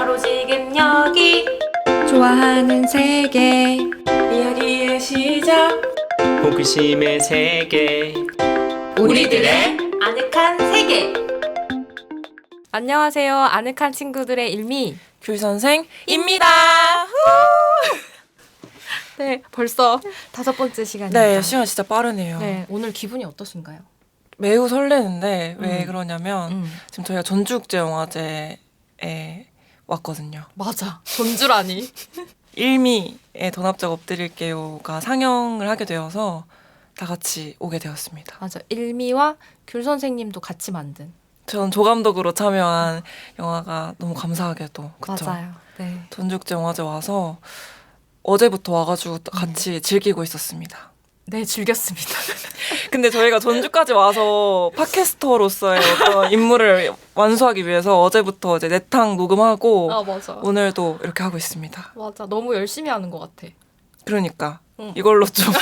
바로 지금 여기 좋아하는 세계 이야기의 시작 호기심의 세계 우리들의 아늑한 세계. 안녕하세요. 아늑한 친구들의 일미 귤선생입니다. 네, 벌써 5번째 시간입니다. 네, 시간 진짜 빠르네요. 네, 오늘 기분이 어떠신가요? 매우 설레는데 왜 그러냐면 음. 지금 저희가 전주국제영화제에 왔거든요. 맞아. 전주라니. 일미의 더납작 엎드릴게요가 상영을 하게 되어서 다 같이 오게 되었습니다. 맞아. 일미와 귤 선생님도 같이 만든. 전 조감독으로 참여한 영화가 너무 감사하게도 그쵸? 맞아요. 네. 전주국제영화제 와서 어제부터 와가지고 같이 즐기고 있었습니다. 네, 즐겼습니다. 근데 저희가 전주까지 와서 팟캐스터로서의 어떤 임무를 완수하기 위해서 어제부터 이제 내탕 녹음하고 아, 맞아. 오늘도 이렇게 하고 있습니다. 맞아. 너무 열심히 하는 것 같아. 그러니까 응. 이걸로 좀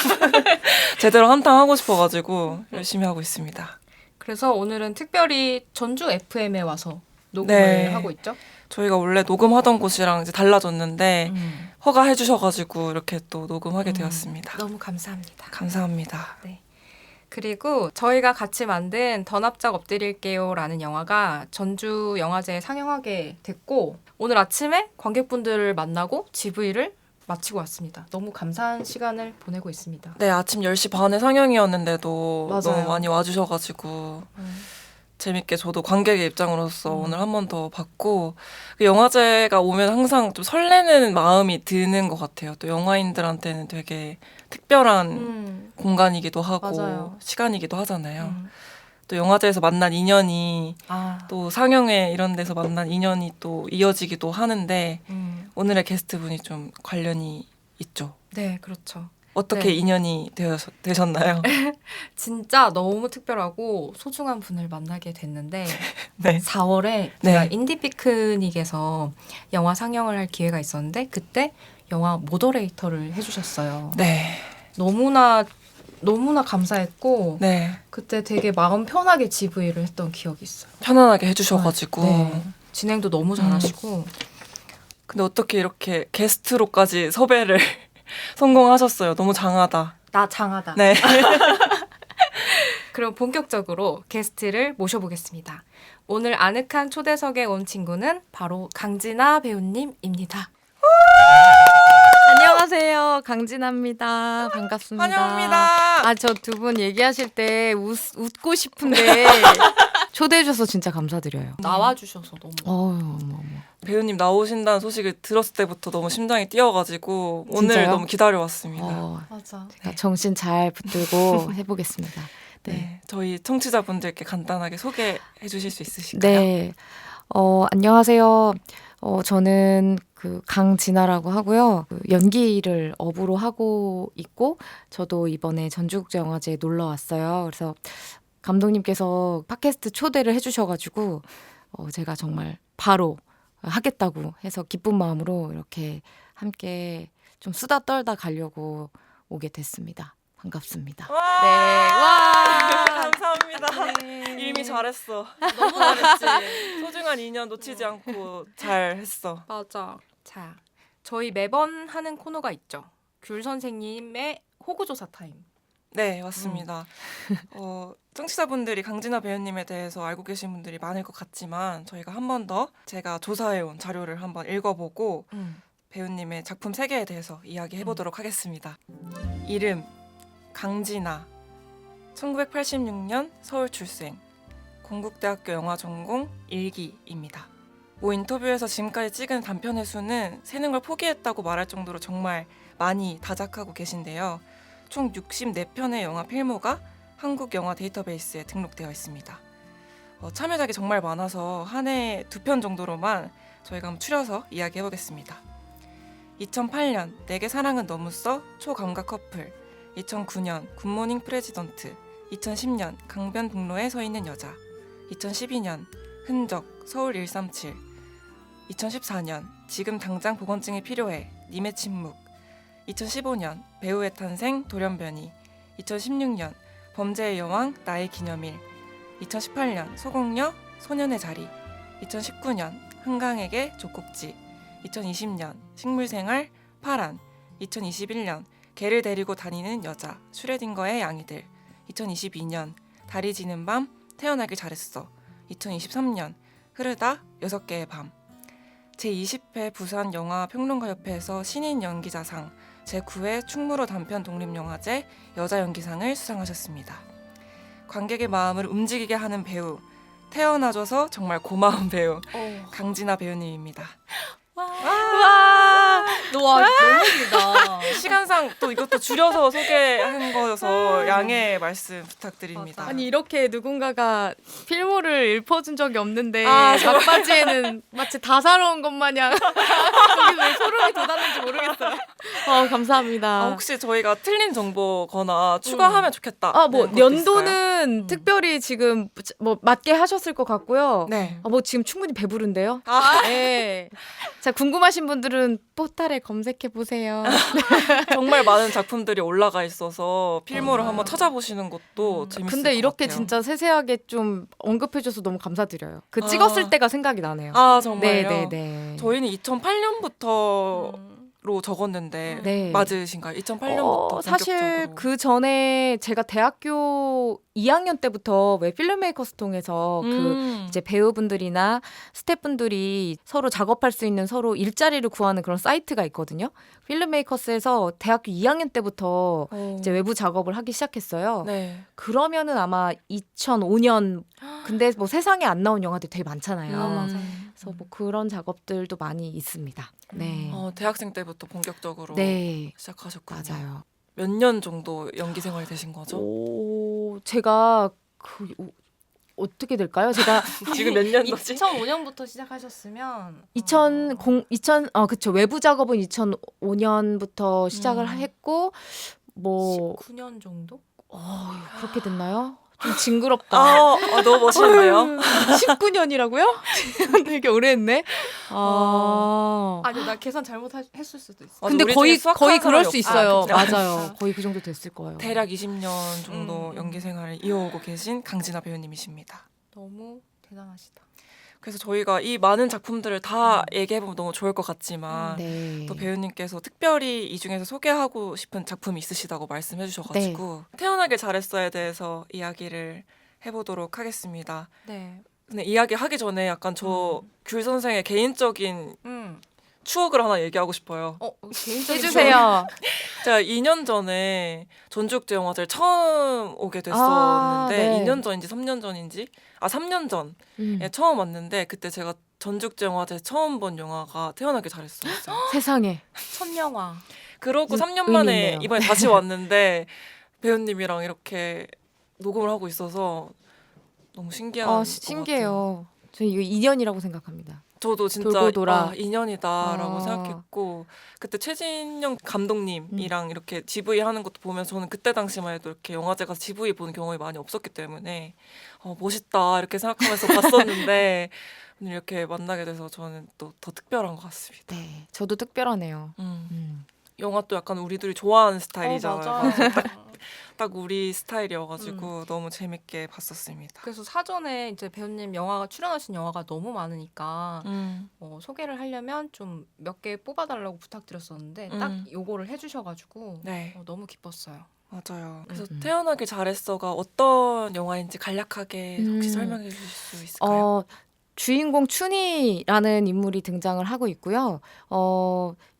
제대로 한탕 하고 싶어가지고 열심히 하고 있습니다. 그래서 오늘은 특별히 전주 FM에 와서 녹음을 네. 하고 있죠. 저희가 원래 녹음하던 곳이랑 이제 달라졌는데 음. 허가해 주셔가지고 이렇게 또 녹음하게 되었습니다. 너무 감사합니다. 감사합니다. 네. 그리고 저희가 같이 만든 더 납작 엎드릴게요라는 영화가 전주 영화제에 상영하게 됐고 오늘 아침에 관객분들을 만나고 GV를 마치고 왔습니다. 너무 감사한 시간을 보내고 있습니다. 네, 아침 10시 반에 상영이었는데도 맞아요. 너무 많이 와주셔가지고 재밌게 저도 관객의 입장으로서 오늘 한 번 더 봤고 그 영화제가 오면 항상 좀 설레는 마음이 드는 것 같아요. 또 영화인들한테는 되게 특별한 공간이기도 하고 맞아요. 시간이기도 하잖아요. 또 영화제에서 만난 인연이 또 상영회 이런 데서 만난 인연이 또 이어지기도 하는데 오늘의 게스트분이 좀 관련이 있죠. 네, 그렇죠. 어떻게 네. 인연이 되셨나요? 진짜 너무 특별하고 소중한 분을 만나게 됐는데 네. 4월에 네. 제가 인디 피크닉에서 영화 상영을 할 기회가 있었는데 그때 영화 모더레이터를 해주셨어요. 네. 너무나 감사했고 네. 그때 되게 마음 편하게 GV를 했던 기억이 있어요. 편안하게 해주셔가지고. 네. 진행도 너무 잘하시고 근데 어떻게 이렇게 게스트로까지 섭외를 성공하셨어요. 너무 장하다. 나 장하다. 네. 그럼 본격적으로 게스트를 모셔보겠습니다. 오늘 아늑한 초대석에 온 친구는 바로 강진아 배우님입니다. 안녕하세요. 강진아입니다. 반갑습니다. 환영합니다. 저 두 분 얘기하실 때 웃고 싶은데 초대해 주셔서 진짜 감사드려요. 나와주셔서 너무 어머. 배우님 나오신다는 소식을 들었을 때부터 너무 심장이 뛰어가지고 오늘 진짜요? 너무 기다려왔습니다. 맞아. 제가 정신 잘 붙들고 해보겠습니다. 네. 저희 청취자분들께 간단하게 소개해 주실 수 있으실까요? 네. 안녕하세요. 저는 그 강진아라고 하고요. 그 연기를 업으로 하고 있고 저도 이번에 전주국제영화제에 놀러 왔어요. 그래서 감독님께서 팟캐스트 초대를 해주셔가지고 제가 정말 바로 하겠다고 해서 기쁜 마음으로 이렇게 함께 좀 수다 떨다 가려고 오게 됐습니다. 반갑습니다. 와! 네. 감사합니다. 네. 일미 잘했어. 너무 잘했지. 소중한 인연 놓치지 않고 잘했어. 맞아. 자, 저희 매번 하는 코너가 있죠. 귤 선생님의 호구조사 타임. 네, 맞습니다. 청취자분들이 강진아 배우님에 대해서 알고 계신 분들이 많을 것 같지만 저희가 한 번 더 제가 조사해온 자료를 한번 읽어보고 배우님의 작품 세계에 대해서 이야기해보도록 하겠습니다. 이름 강진아 1986년 서울 출생 건국대학교 영화 전공 1기입니다. 모 인터뷰에서 지금까지 찍은 단편의 수는 세는 걸 포기했다고 말할 정도로 정말 많이 다작하고 계신데요. 총 64편의 영화 필모가 한국 영화 데이터베이스에 등록되어 있습니다. 참여작이 정말 많아서 한 해에 2편 정도로만 저희가 한번 추려서 이야기해보겠습니다. 2008년 내게 사랑은 너무 써 초감각 커플 2009년 굿모닝 프레지던트 2010년 강변북로에 서 있는 여자 2012년 흔적 서울 137 2014년 지금 당장 보건증이 필요해 님의 침묵 2015년 배우의 탄생 돌연변이 2016년 범죄의 여왕 나의 기념일 2018년 소공녀 소년의 자리 2019년 한강에게 족국지, 2020년 식물생활 파란, 2021년 개를 데리고 다니는 여자 슈레딩거의 양이들, 2022년 달이 지는 밤 태어나길 잘했어, 2023년 흐르다 6개의 밤. 제20회 부산 영화평론가협회에서 신인 연기자상, 제9회 충무로 단편 독립영화제 여자연기상을 수상하셨습니다. 관객의 마음을 움직이게 하는 배우, 태어나줘서 정말 고마운 배우 강진아 배우님입니다. 와, 너무 길다. 시간상 또 이것도 줄여서 소개한 거여서 양해 말씀 부탁드립니다. 아니 이렇게 누군가가 필모를 읊어준 적이 없는데 아, 막바지에는 마치 다사로운 것 마냥 거기 왜 소름이 돋았는지 모르겠어요. 감사합니다. 혹시 저희가 틀린 정보거나 추가하면 좋겠다. 뭐 네, 것도 연도는 있을까요? 특별히 지금 뭐 맞게 하셨을 것 같고요. 네. 뭐 지금 충분히 배부른데요. 아, 네. 자, 궁금하신 분들은 포탈에 검색해 보세요. 정말 많은 작품들이 올라가 있어서 필모를 맞아요. 한번 찾아보시는 것도 재밌을 근데 것 이렇게 같아요. 진짜 세세하게 좀 언급해줘서 너무 감사드려요. 그 찍었을 때가 생각이 나네요. 아, 정말요? 네네네. 저희는 2008년부터로 적었는데 네. 맞으신가요? 2008년부터 사실 그 전에 제가 대학교 2학년 때부터 왜 필름메이커스 통해서 그 이제 배우분들이나 스태프분들이 서로 작업할 수 있는 서로 일자리를 구하는 그런 사이트가 있거든요. 필름메이커스에서 대학교 2학년 때부터 이제 외부 작업을 하기 시작했어요. 네. 그러면은 아마 2005년 근데 뭐 세상에 안 나온 영화들이 되게 많잖아요. 그래서 뭐 그런 작업들도 많이 있습니다. 네. 대학생 때부터 본격적으로 네. 시작하셨군요. 맞아요. 몇 년 정도 연기 생활이 되신 거죠? 제가 어떻게 될까요? 제가 지금 몇 년도지? 2005년부터 시작하셨으면 그쵸. 외부 작업은 2005년부터 시작을 했고 뭐 19년 정도? 그렇게 됐나요? 좀 징그럽다. 너무 멋있네요. 19년이라고요? 되게 오래 했네. 아니 나 계산 잘못했을 수도 있어. 근데 우리 거의 중에 수학하는 그럴 사람이 수 없어요. 있어요. 그쵸? 맞아요. 거의 그 정도 됐을 거예요. 대략 20년 정도 연기 생활을 이어오고 계신 강진아 배우님이십니다. 너무 대단하시다. 그래서 저희가 이 많은 작품들을 다 얘기해보면 너무 좋을 것 같지만 네. 또 배우님께서 특별히 이 중에서 소개하고 싶은 작품이 있으시다고 말씀해 주셔가지고 태어나길 잘했어에 대해서 이야기를 해보도록 하겠습니다. 네. 근데 이야기 하기 전에 약간 저 귤 선생의 개인적인 음. 추억을 하나 얘기하고 싶어요. 개인적인 해주세요. 제가 2년 전에 전주국제영화제를 처음 오게 됐었는데 네. 2년 전인지 3년 전인지 3년 전에 처음 왔는데 그때 제가 전주국제영화제 처음 본 영화가 태어나길 잘했어요. 세상에. 첫 영화. 그러고 3년 의미 만에 있네요. 이번에 다시 왔는데 배우님이랑 이렇게 녹음을 하고 있어서 너무 신기한 것 같아요. 신기해요. 저는 이거 2년이라고 생각합니다. 저도 진짜 돌고 돌아. 2년이다라고 아. 생각했고 그때 최진영 감독님이랑 이렇게 GV 하는 것도 보면서 저는 그때 당시만 해도 이렇게 영화제 가서 GV 보는 경험이 많이 없었기 때문에 멋있다 이렇게 생각하면서 봤었는데 오늘 이렇게 만나게 돼서 저는 또 더 특별한 것 같습니다. 네, 저도 특별하네요. 영화 또 약간 우리들이 좋아하는 스타일이잖아요. 맞아. 딱 우리 스타일이어가지고 너무 재밌게 봤었습니다. 그래서 사전에 이제 배우님 영화가 출연하신 영화가 너무 많으니까 소개를 하려면 좀 몇 개 뽑아달라고 부탁드렸었는데 딱 요거를 해주셔가지고 네. 너무 기뻤어요. 맞아요. 그래서 태어나길 잘했어가 어떤 영화인지 간략하게 혹시 설명해 주실 수 있을까요? 주인공 춘희라는 인물이 등장을 하고 있고요.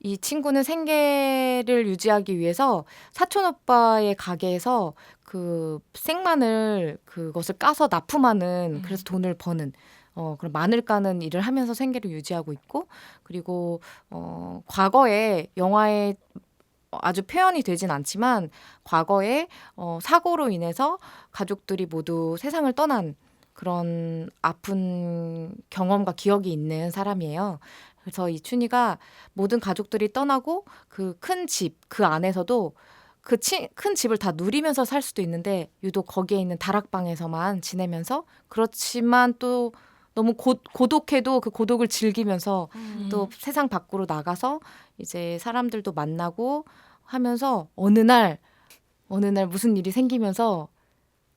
이 친구는 생계를 유지하기 위해서 사촌 오빠의 가게에서 그 생마늘 그것을 까서 납품하는 그래서 돈을 버는 그런 마늘 까는 일을 하면서 생계를 유지하고 있고 그리고 과거에 영화에 아주 표현이 되진 않지만 과거에 사고로 인해서 가족들이 모두 세상을 떠난 그런 아픈 경험과 기억이 있는 사람이에요. 그래서 이 춘희가 모든 가족들이 떠나고 그 큰 집, 그 안에서도 그 큰 집을 다 누리면서 살 수도 있는데 유독 거기에 있는 다락방에서만 지내면서 그렇지만 또 너무 고독해도 그 고독을 즐기면서 또 세상 밖으로 나가서 이제 사람들도 만나고 하면서 어느 날 무슨 일이 생기면서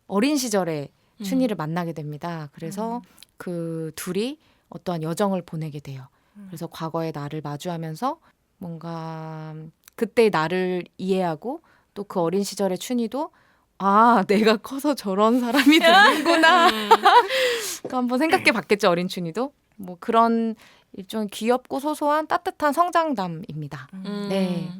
어린 시절에 춘희를 만나게 됩니다. 그래서 그 둘이 어떠한 여정을 보내게 돼요. 그래서 과거의 나를 마주하면서 뭔가 그때 나를 이해하고 또 그 어린 시절의 춘희도 아, 내가 커서 저런 사람이 되는구나. 한번 생각해 봤겠죠, 어린 춘희도. 뭐 그런 일종의 귀엽고 소소한 따뜻한 성장담입니다. 네.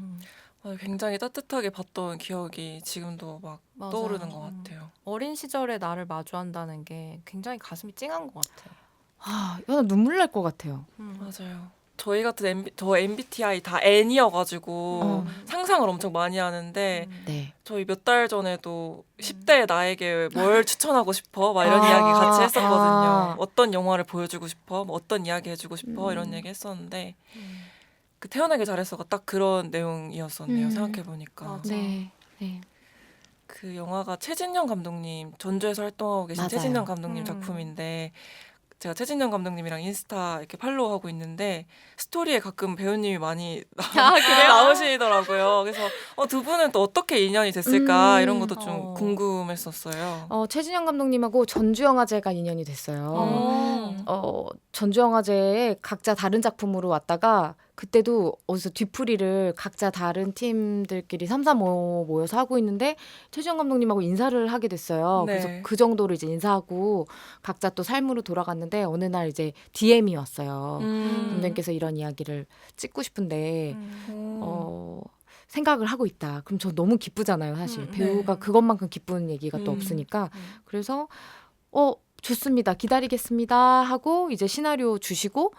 굉장히 따뜻하게 봤던 기억이 지금도 막 맞아요. 떠오르는 것 같아요. 어린 시절의 나를 마주한다는 게 굉장히 가슴이 찡한 것 같아요. 아, 이거 눈물 날 것 같아요. 맞아요. 저희 같은 저 MBTI 다 N이어가지고 상상을 엄청 많이 하는데 네. 저희 몇 달 전에도 10대 나에게 뭘 추천하고 싶어? 막 이런 아, 이야기 같이 했었거든요. 아. 어떤 영화를 보여주고 싶어? 뭐 어떤 이야기 해주고 싶어? 이런 얘기 했었는데 그 태어나길 잘했어가 딱 그런 내용이었었네요. 생각해보니까. 맞아. 네. 네. 그 영화가 최진영 감독님, 전주에서 활동하고 계신 맞아요. 최진영 감독님 작품인데 제가 최진영 감독님이랑 인스타 이렇게 팔로우하고 있는데 스토리에 가끔 배우님이 많이 나오시더라고요. 그래서 두 분은 또 어떻게 인연이 됐을까 이런 것도 좀 궁금했었어요. 최진영 감독님하고 전주영화제가 인연이 됐어요. 전주영화제에 각자 다른 작품으로 왔다가 그때도 어디서 뒤풀이를 각자 다른 팀들끼리 3, 4, 5 모여서 하고 있는데 최지영 감독님하고 인사를 하게 됐어요. 네. 그래서 그 정도로 이제 인사하고 각자 또 삶으로 돌아갔는데 어느 날 이제 DM이 왔어요. 감독님께서 이런 이야기를 찍고 싶은데 생각을 하고 있다. 그럼 저 너무 기쁘잖아요, 사실. 배우가 네. 그것만큼 기쁜 얘기가 또 없으니까. 그래서 좋습니다. 기다리겠습니다 하고 이제 시나리오 주시고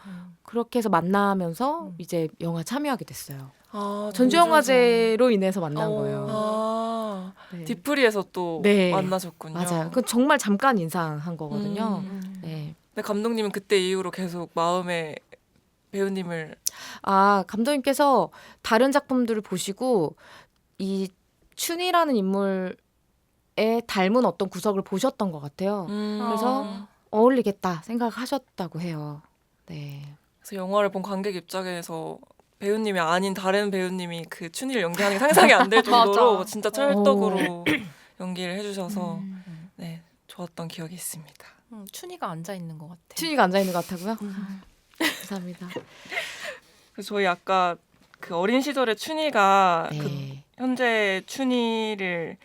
그렇게 해서 만나면서 이제 영화 참여하게 됐어요. 전주영화제로 인해서 만난 거예요. 네. 뒤풀이에서 또 네. 만나셨군요. 맞아요. 그 정말 잠깐 인사한 거거든요. 네. 근데 감독님은 그때 이후로 계속 마음에 배우님을 감독님께서 다른 작품들을 보시고 이 춘이라는 인물에 닮은 어떤 구석을 보셨던 것 같아요. 그래서 어울리겠다 생각하셨다고 해요. 네. 그래서 영화를 본 관객 입장에서 배우님이 아닌 다른 배우님이 그 춘희를 연기하는 게 상상이 안 될 정도로 진짜 찰떡으로 연기를 해주셔서 네, 좋았던 기억이 있습니다. 춘희가 앉아 있는 것 같아. 춘이가 앉아 있는 것 같다고요? 감사합니다. 그래서 저희 아까 그 어린 시절의 춘희가 네. 그 현재 춘희를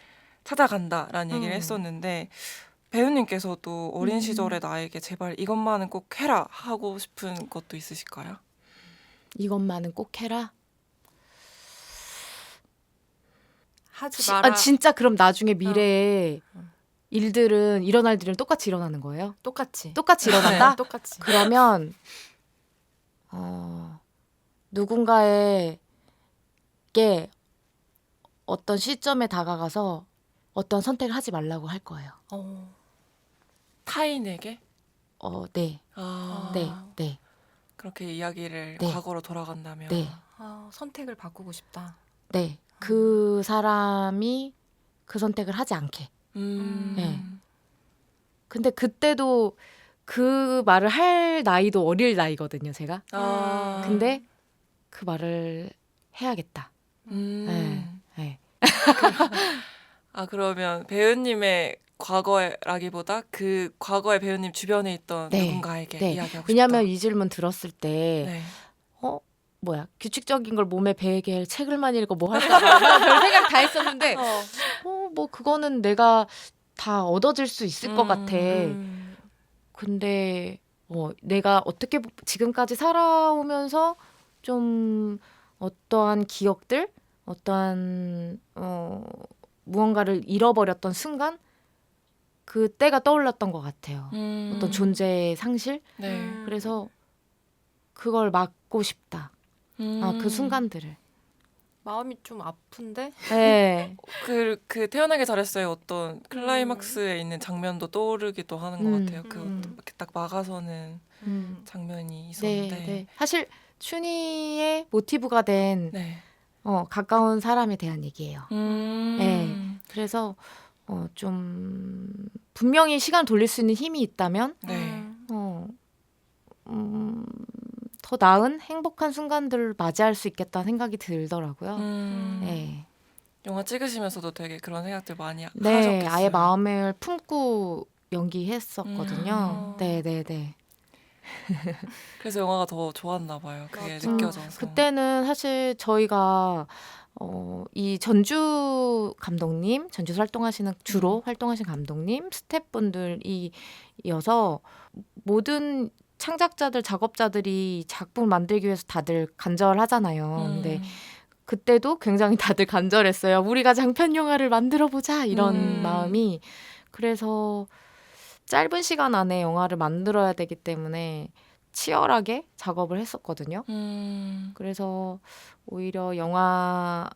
찾아간다라는 얘기를 했었는데 배우님께서도 어린 시절의 나에게 제발 이것만은 꼭 해라 하고 싶은 것도 있으실까요? 이것만은 꼭 해라. 하지 마라. 진짜 그럼 나중에 미래에 일들은 일어날 일은 똑같이 일어나는 거예요? 똑같이. 똑같이 일어난다? 네, 똑같이. 그러면 누군가에게 어떤 시점에 다가가서 어떤 선택을 하지 말라고 할 거예요. 타인에게? 네. 네. 네. 그렇게 이야기를 네. 과거로 돌아간다면 네. 선택을 바꾸고 싶다. 네. 그 사람이 그 선택을 하지 않게. 네. 근데 그때도 그 말을 할 나이도 어릴 나이거든요, 제가. 근데 그 말을 해야겠다. 네. 네. 그러면 배우님의 과거라기보다 그 과거의 배우님 주변에 있던 네. 누군가에게 네. 이야기하고 왜냐하면 싶다. 이 질문 들었을 때 네. 규칙적인 걸 몸에 배게 책을만 읽고 뭐 할까 별 생각 다 했었는데 뭐 그거는 내가 다 얻어질 수 있을 것 같아. 근데 내가 어떻게 지금까지 살아오면서 좀 어떠한 기억들, 어떠한 무언가를 잃어버렸던 순간 그때가 떠올랐던 것 같아요. 어떤 존재의 상실. 네. 그래서 그걸 막고 싶다. 그 순간들을. 마음이 좀 아픈데? 네. 그 태어나게 잘했어요. 어떤 클라이막스에 있는 장면도 떠오르기도 하는 것 같아요. 이렇게 딱 막아서는 장면이 있었는데. 네. 사실 춘희의 모티브가 된 네. 가까운 사람에 대한 얘기예요. 네. 그래서 좀 분명히 시간 돌릴 수 있는 힘이 있다면 네. 더 나은 행복한 순간들을 맞이할 수 있겠다 생각이 들더라고요. 네. 영화 찍으시면서도 되게 그런 생각들 많이 네, 하셨겠어요. 아예 마음을 품고 연기했었거든요. 네. 그래서 영화가 더 좋았나 봐요. 그게 맞아. 느껴져서. 그때는 사실 저희가 이 전주 감독님, 전주에서 활동하시는 주로 활동하신 감독님, 스태프분들이 이어서 모든 창작자들, 작업자들이 작품을 만들기 위해서 다들 간절하잖아요. 근데 그때도 굉장히 다들 간절했어요. 우리가 장편 영화를 만들어 보자 이런 마음이. 그래서 짧은 시간 안에 영화를 만들어야 되기 때문에 치열하게 작업을 했었거든요. 그래서 오히려 영화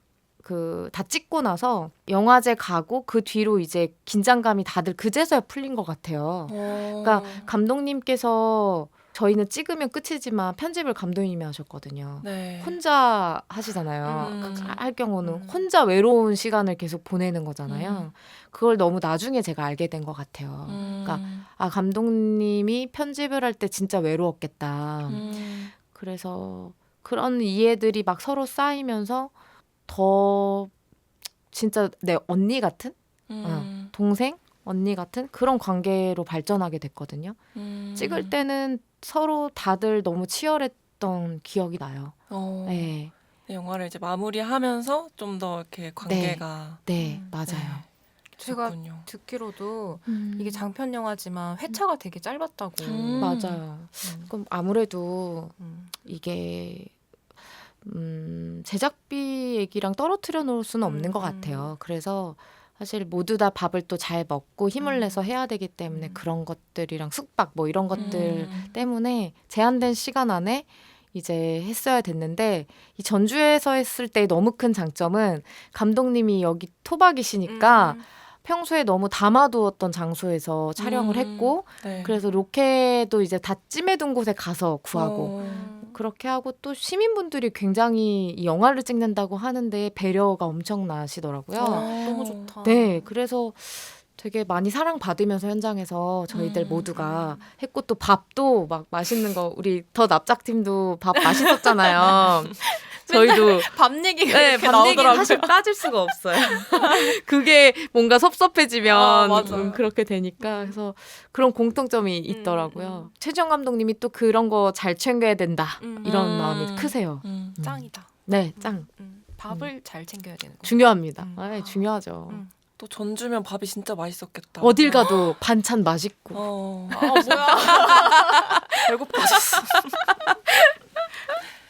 다 찍고 나서 영화제 가고 그 뒤로 이제 긴장감이 다들 그제서야 풀린 것 같아요. 그러니까 감독님께서 저희는 찍으면 끝이지만 편집을 감독님이 하셨거든요. 네. 혼자 하시잖아요. 할 경우는 혼자 외로운 시간을 계속 보내는 거잖아요. 그걸 너무 나중에 제가 알게 된 것 같아요. 그러니까 감독님이 편집을 할 때 진짜 외로웠겠다. 그래서 그런 이해들이 막 서로 쌓이면서 더 진짜 내 언니 같은 동생? 언니 같은 그런 관계로 발전하게 됐거든요. 찍을 때는 서로 다들 너무 치열했던 기억이 나요. 네. 영화를 이제 마무리하면서 좀 더 이렇게 관계가 네, 맞아요. 제가 좋군요. 듣기로도 이게 장편 영화지만 회차가 되게 짧았다고. 맞아요. 그럼 아무래도 이게 제작비 얘기랑 떨어뜨려 놓을 수는 없는 것 같아요. 그래서 사실 모두 다 밥을 또 잘 먹고 힘을 내서 해야 되기 때문에 그런 것들이랑 숙박 뭐 이런 것들 때문에 제한된 시간 안에 이제 했어야 됐는데 이 전주에서 했을 때 너무 큰 장점은 감독님이 여기 토박이시니까 평소에 너무 담아두었던 장소에서 촬영을 했고 네. 그래서 로케도 이제 다 찜해둔 곳에 가서 구하고 그렇게 하고 또 시민분들이 굉장히 이 영화를 찍는다고 하는데 배려가 엄청나시더라고요. 너무 좋다. 네, 그래서 되게 많이 사랑받으면서 현장에서 저희들 모두가 했고 또 밥도 막 맛있는 거 우리 더 납작팀도 밥 맛있었잖아요. 저희도 밥 얘기가 네, 이렇게 밥 얘기는 나오더라고요. 사실 빠질 수가 없어요. 그게 뭔가 섭섭해지면 맞아. 그렇게 되니까 그래서 그런 공통점이 있더라고요. 최지영 감독님이 또 그런 거 잘 챙겨야 된다 이런 마음이 크세요. 짱이다. 네, 짱 밥을 잘 챙겨야 되는 거. 중요합니다. 네, 중요하죠. 또 전주면 밥이 진짜 맛있었겠다. 어딜 가도 반찬 맛있고. 뭐야? 배고파졌어.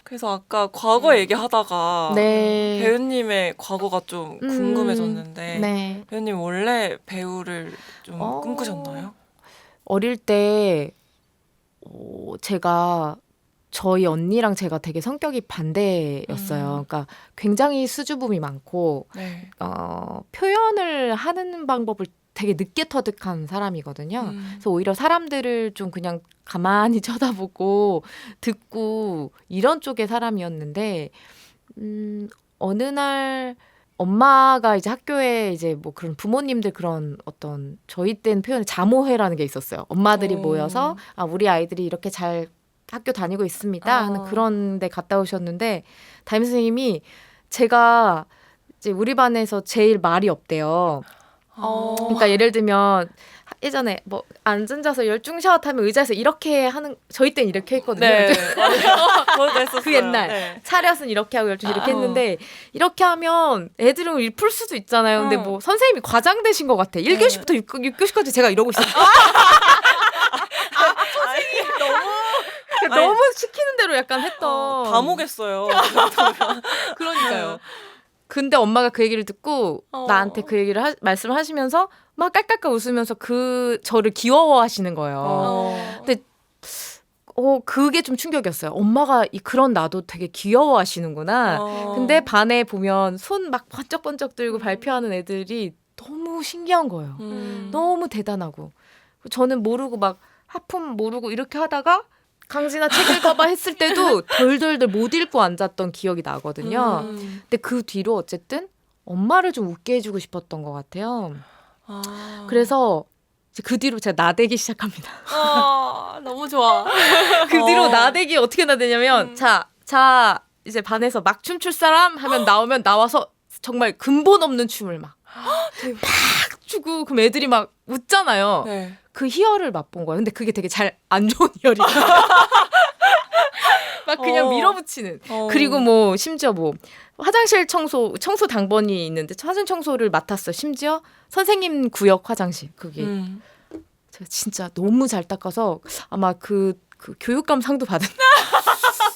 그래서 아까 과거 얘기하다가 네. 배우님의 과거가 좀 궁금해졌는데 네. 배우님 원래 배우를 좀 어. 꿈꾸셨나요? 어릴 때 제가 저희 언니랑 제가 되게 성격이 반대였어요. 그러니까 굉장히 수줍음이 많고 네. 표현을 하는 방법을 되게 늦게 터득한 사람이거든요. 그래서 오히려 사람들을 좀 그냥 가만히 쳐다보고 듣고 이런 쪽의 사람이었는데 어느 날 엄마가 이제 학교에 이제 뭐 그런 부모님들 그런 어떤 저희 때는 표현이 자모회라는 게 있었어요. 엄마들이 모여서 우리 아이들이 이렇게 잘 학교 다니고 있습니다 하는 그런 데 갔다 오셨는데 담임 선생님이 제가 이제 우리 반에서 제일 말이 없대요. 그러니까 예를 들면 예전에 뭐 앉아서 열중샷 하면 의자에서 이렇게 하는 저희 때는 이렇게 했거든요. 네. 저도 했었어요. 그 옛날 네. 차렷은 이렇게 하고 열중샷 이렇게 했는데 이렇게 하면 애들은 풀 수도 있잖아요. 근데 뭐 선생님이 과장되신 것 같아. 1교시부터 6교시까지 제가 이러고 있어요. 너무 시키는 대로 약간 했던. 다 모겠어요. 그러니까요. 근데 엄마가 그 얘기를 듣고 나한테 그 얘기를 말씀을 하시면서 막 깔깔깔 웃으면서 저를 귀여워하시는 거예요. 근데 그게 좀 충격이었어요. 엄마가 그런 나도 되게 귀여워하시는구나. 근데 반에 보면 손 막 번쩍번쩍 들고 발표하는 애들이 너무 신기한 거예요. 너무 대단하고. 저는 모르고 막 하품 모르고 이렇게 하다가 강진아 책 읽어봐 했을 때도 덜덜덜 못 읽고 앉았던 기억이 나거든요. 근데 그 뒤로 어쨌든 엄마를 좀 웃게 해주고 싶었던 것 같아요. 그래서 이제 그 뒤로 제가 나대기 시작합니다. 너무 좋아. 그 뒤로 나대기 어떻게 나대냐면 자 이제 반에서 막 춤출 사람 하면 나오면 나와서 정말 근본 없는 춤을 막 추고 그럼 애들이 막 웃잖아요. 네. 그 희열을 맛본 거예요. 근데 그게 되게 잘 안 좋은 희열이야. 막 그냥 밀어붙이는. 그리고 뭐 심지어 뭐 화장실 청소 당번이 있는데 화장 청소를 맡았어. 심지어 선생님 구역 화장실 그게 제가 진짜 너무 잘 닦아서 아마 그 교육감 상도 받은.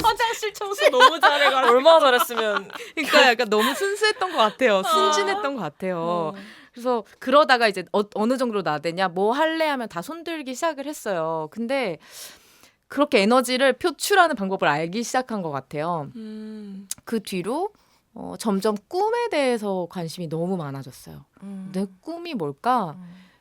화장실 청소 너무 잘해가지고. 얼마나 잘했으면. 그러니까 약간 너무 순수했던 것 같아요. 순진했던 것 같아요. 그래서 그러다가 이제 어느 정도로 나대냐 뭐 할래 하면 다 손들기 시작을 했어요. 근데 그렇게 에너지를 표출하는 방법을 알기 시작한 것 같아요. 그 뒤로 점점 꿈에 대해서 관심이 너무 많아졌어요. 내 꿈이 뭘까?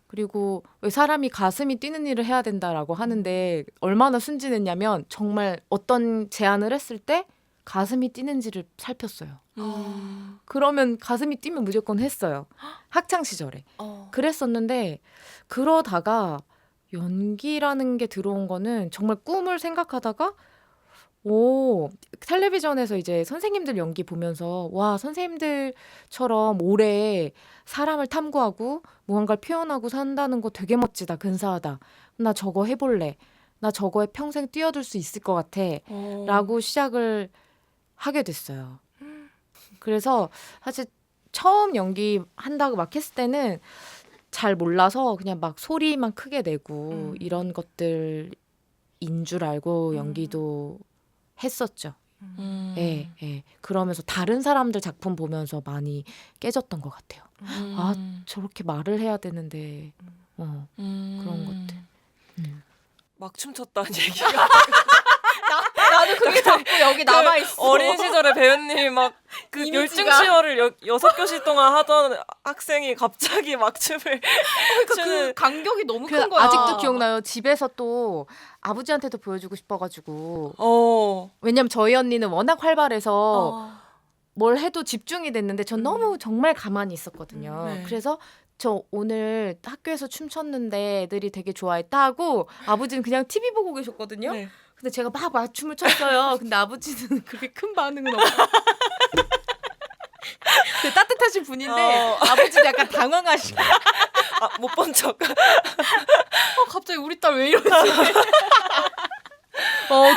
그리고 왜 사람이 가슴이 뛰는 일을 해야 된다라고 하는데 얼마나 순진했냐면 정말 어떤 제안을 했을 때 가슴이 뛰는지를 살폈어요. 그러면 가슴이 뛰면 무조건 했어요. 학창 시절에. 그랬었는데 그러다가 연기라는 게 들어온 거는 정말 꿈을 생각하다가 텔레비전에서 이제 선생님들 연기 보면서 와 선생님들처럼 오래 사람을 탐구하고 무언가를 표현하고 산다는 거 되게 멋지다 근사하다 나 저거 해볼래 나 저거에 평생 뛰어들 수 있을 것 같아 라고 시작을 하게 됐어요. 그래서 사실 처음 연기 한다고 막 했을 때는 잘 몰라서 그냥 막 소리만 크게 내고 이런 것들인 줄 알고 연기도 했었죠. 예. 그러면서 다른 사람들 작품 보면서 많이 깨졌던 것 같아요. 아, 저렇게 말을 해야 되는데 그런 것들. 막 춤췄다는 얘기가. 나도 그게 자꾸 여기 남아 있어. 어린 시절에 배우님이 막 그 열중 시어를 6교시 동안 하던 학생이 갑자기 막 춤을 추는. 간격이 너무 그 큰 거야. 아직도 기억나요. 집에서 또 아버지한테도 보여주고 싶어가지고. 왜냐면 저희 언니는 워낙 활발해서 뭘 해도 집중이 됐는데 전 너무 정말 가만히 있었거든요. 네. 그래서 저 오늘 학교에서 춤췄는데 애들이 되게 좋아했다 하고 아버지는 그냥 TV 보고 계셨거든요. 네. 근데 제가 막 맞춤을 췄어요. 근데 아버지는 그렇게 큰 반응은 없어요. 되게 따뜻하신 분인데 아버지는 약간 당황하시고 못 본 척. 갑자기 우리 딸 왜 이러지?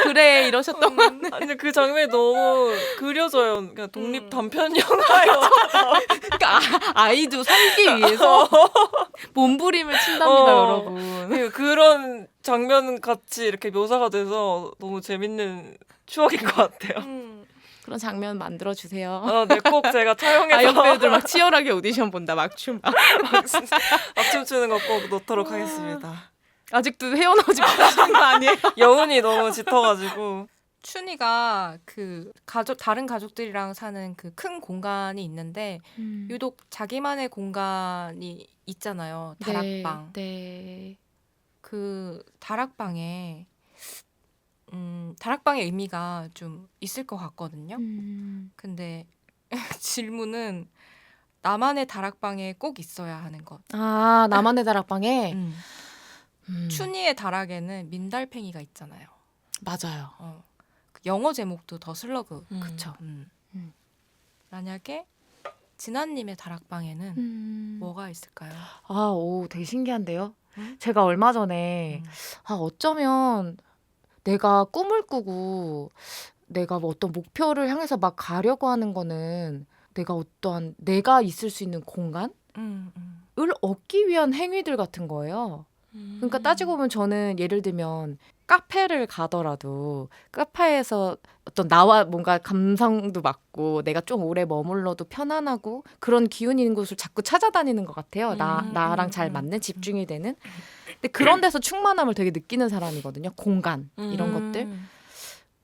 그래 이러셨던 거 같네. 아니 그 장면이 너무 그려져요. 그러니까 독립 단편 영화예요. 그러니까 아이도 살기 위해서 몸부림을 친답니다, 여러분. 그러니까 그런 장면 같이 이렇게 묘사가 돼서 너무 재밌는 추억인 것 같아요. 그런 장면 만들어 주세요. 네, 꼭 제가 촬영해서 아역 배우들 막 치열하게 오디션 본다, 막춤. 막춤 추는 거 꼭 넣도록 하겠습니다. 아직도 헤어나오지 못하신 거 아니에요? 여운이 너무 짙어가지고. 춘이가 그 다른 가족들이랑 사는 그 큰 공간이 있는데 유독 자기만의 공간이 있잖아요. 다락방. 네. 그 다락방에 다락방의 의미가 좀 있을 것 같거든요. 근데 질문은 나만의 다락방에 꼭 있어야 하는 것. 아, 나만의 다락방에? 춘이의 다락에는 민달팽이가 있잖아요. 맞아요. 그 영어 제목도 더 슬러그. 그쵸. 만약에 진아님의 다락방에는 뭐가 있을까요? 되게 신기한데요. 제가 얼마 전에 어쩌면 내가 꿈을 꾸고 내가 뭐 어떤 목표를 향해서 막 가려고 하는 거는 내가 있을 수 있는 공간을 얻기 위한 행위들 같은 거예요. 그러니까 따지고 보면 저는 예를 들면 카페를 가더라도 카페에서 어떤 나와 뭔가 감성도 맞고 내가 좀 오래 머물러도 편안하고 그런 기운 있는 곳을 자꾸 찾아다니는 것 같아요. 나랑 잘 맞는 집중이 되는. 근데 그런 데서 충만함을 되게 느끼는 사람이거든요. 공간 이런 것들.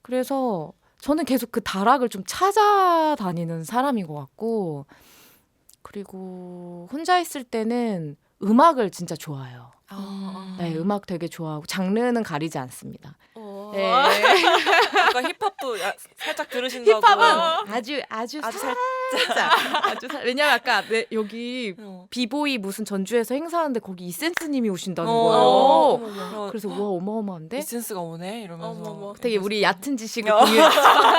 그래서 저는 계속 그 다락을 좀 찾아다니는 사람인 것 같고 그리고 혼자 있을 때는 음악을 진짜 좋아해요. 네, 음악 되게 좋아하고 장르는 가리지 않습니다. 네. 아까 힙합도 살짝 들으신다고. 힙합은 아주 살짝. 왜냐면 아까 여기 비보이 무슨 전주에서 행사하는데 거기 이센스님이 오신다는 거예요. 그래서 와 어마어마한데? 이센스가 오네 이러면서. 되게 우리 얕은 지식을 공유했지만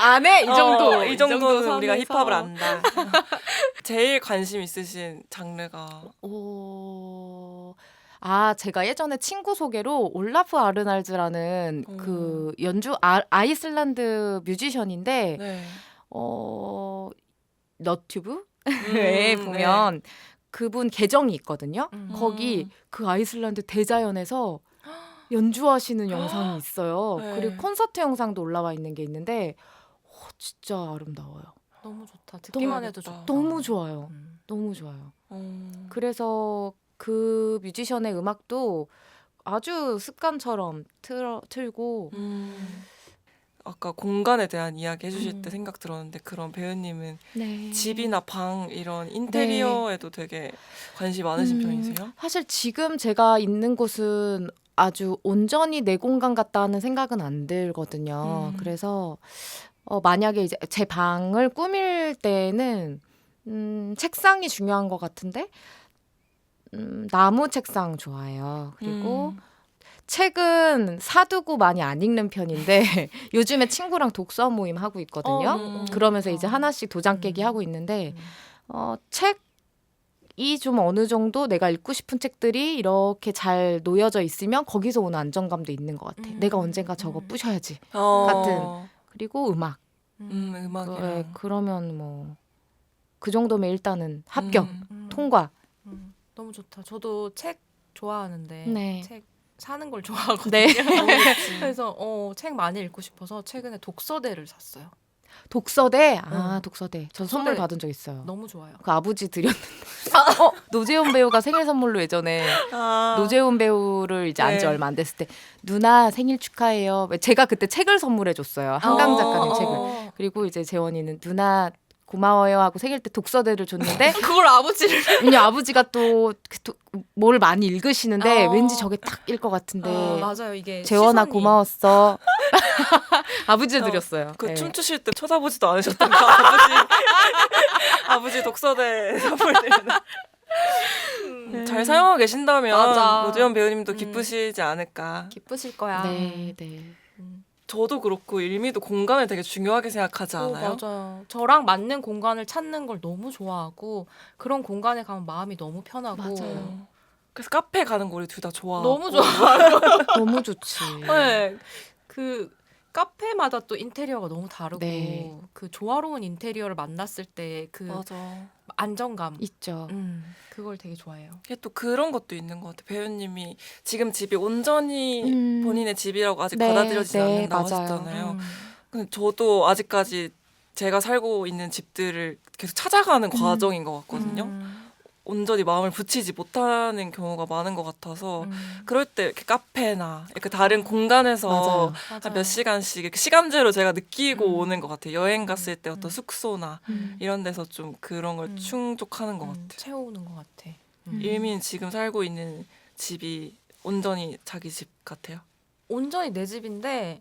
안 해? 이 정도. 이 정도는 선에서. 우리가 힙합을 안다. 제일 관심 있으신 장르가? 제가 예전에 친구 소개로 올라프 아르날즈라는 그 연주 아이슬란드 뮤지션인데 네. 너튜브에 보면 그분 계정이 있거든요. 음. 거기 그 아이슬란드 대자연에서 연주하시는 영상이 있어요. 네. 그리고 콘서트 영상도 올라와 있는 게 있는데 진짜 아름다워요. 너무 좋다. 듣기만 너무 해도 좋다. 좋다. 너무 좋아요. 음. 너무 좋아요. 음. 그래서 그 뮤지션의 음악도 아주 습관처럼 틀고 아까 공간에 대한 이야기 해주실 때 음. 생각 들었는데 그런 배우님은 네. 집이나 방 이런 인테리어에도 되게 관심이 많으신 편이세요? 사실 지금 제가 있는 곳은 아주 온전히 내 공간 같다 하는 생각은 안 들거든요. 그래서 만약에 이제 제 방을 꾸밀 때는 책상이 중요한 것 같은데 나무 책상 좋아해요. 그리고 책은 사두고 많이 안 읽는 편인데 요즘에 친구랑 독서 모임 하고 있거든요. 그러면서 이제 하나씩 도장 깨기 하고 있는데 책이 좀 어느 정도 내가 읽고 싶은 책들이 이렇게 잘 놓여져 있으면 거기서 오는 안정감도 있는 것 같아. 내가 언젠가 저거 부셔야지. 같은. 그리고 음악. 음악이랑. 그러면 뭐 그 정도면 일단은 합격, 통과. 너무 좋다. 저도 책 좋아하는데 네. 책 사는 걸 좋아하거든요. 네. 그래서 책 많이 읽고 싶어서 최근에 독서대를 샀어요. 독서대? 응. 독서대. 저 독서대. 선물 받은 적 있어요. 너무 좋아요. 그 아버지 드렸는데. 노재훈 배우가 생일 선물로 예전에 아. 노재훈 배우를 이제 안 지 네. 얼마 안 됐을 때 누나 생일 축하해요. 제가 그때 책을 선물해 줬어요. 한강 작가님 책을. 그리고 이제 재원이는 누나 고마워요 하고 생일 때 독서대를 줬는데 그걸 아버지를 왜냐 아버지가 또 뭘 많이 읽으시는데 어. 왠지 저게 딱 일 것 같은데 맞아요. 이게 재원아 시선이- 고마웠어. 아버지 드렸어요. 그 네. 춤추실 때 쳐다보지도 않으셨던 거 아버지 아버지 독서대 선물 드리는 잘 사용하고 계신다면 맞아. 노재현 배우님도 기쁘시지 않을까. 기쁘실 거야. 네, 네. 저도 그렇고 일미도 공간을 되게 중요하게 생각하지 않아요? 맞아요. 저랑 맞는 공간을 찾는 걸 너무 좋아하고 그런 공간에 가면 마음이 너무 편하고 맞아요. 그래서 카페 가는 거 우리 둘 다 좋아하고 너무 좋아. 너무 좋지. 네. 그 카페마다 또 인테리어가 너무 다르고 네. 그 조화로운 인테리어를 만났을 때 그 맞아. 안정감 있죠. 그걸 되게 좋아해요. 이게 또 그런 것도 있는 것 같아. 배우님이 지금 집이 온전히 본인의 집이라고 아직 네, 받아들여지지 네, 않는다고 맞아요. 하셨잖아요. 근데 저도 아직까지 제가 살고 있는 집들을 계속 찾아가는 과정인 것 같거든요. 온전히 마음을 붙이지 못하는 경우가 많은 것 같아서 그럴 때 이렇게 카페나 이렇게 다른 공간에서 맞아요. 한 몇 시간씩 이렇게 시간제로 제가 느끼고 오는 것 같아요. 여행 갔을 때 어떤 숙소나 이런 데서 좀 그런 걸 충족하는 것 같아요. 채우는 것 같아. 일민 지금 살고 있는 집이 온전히 자기 집 같아요. 온전히 내 집인데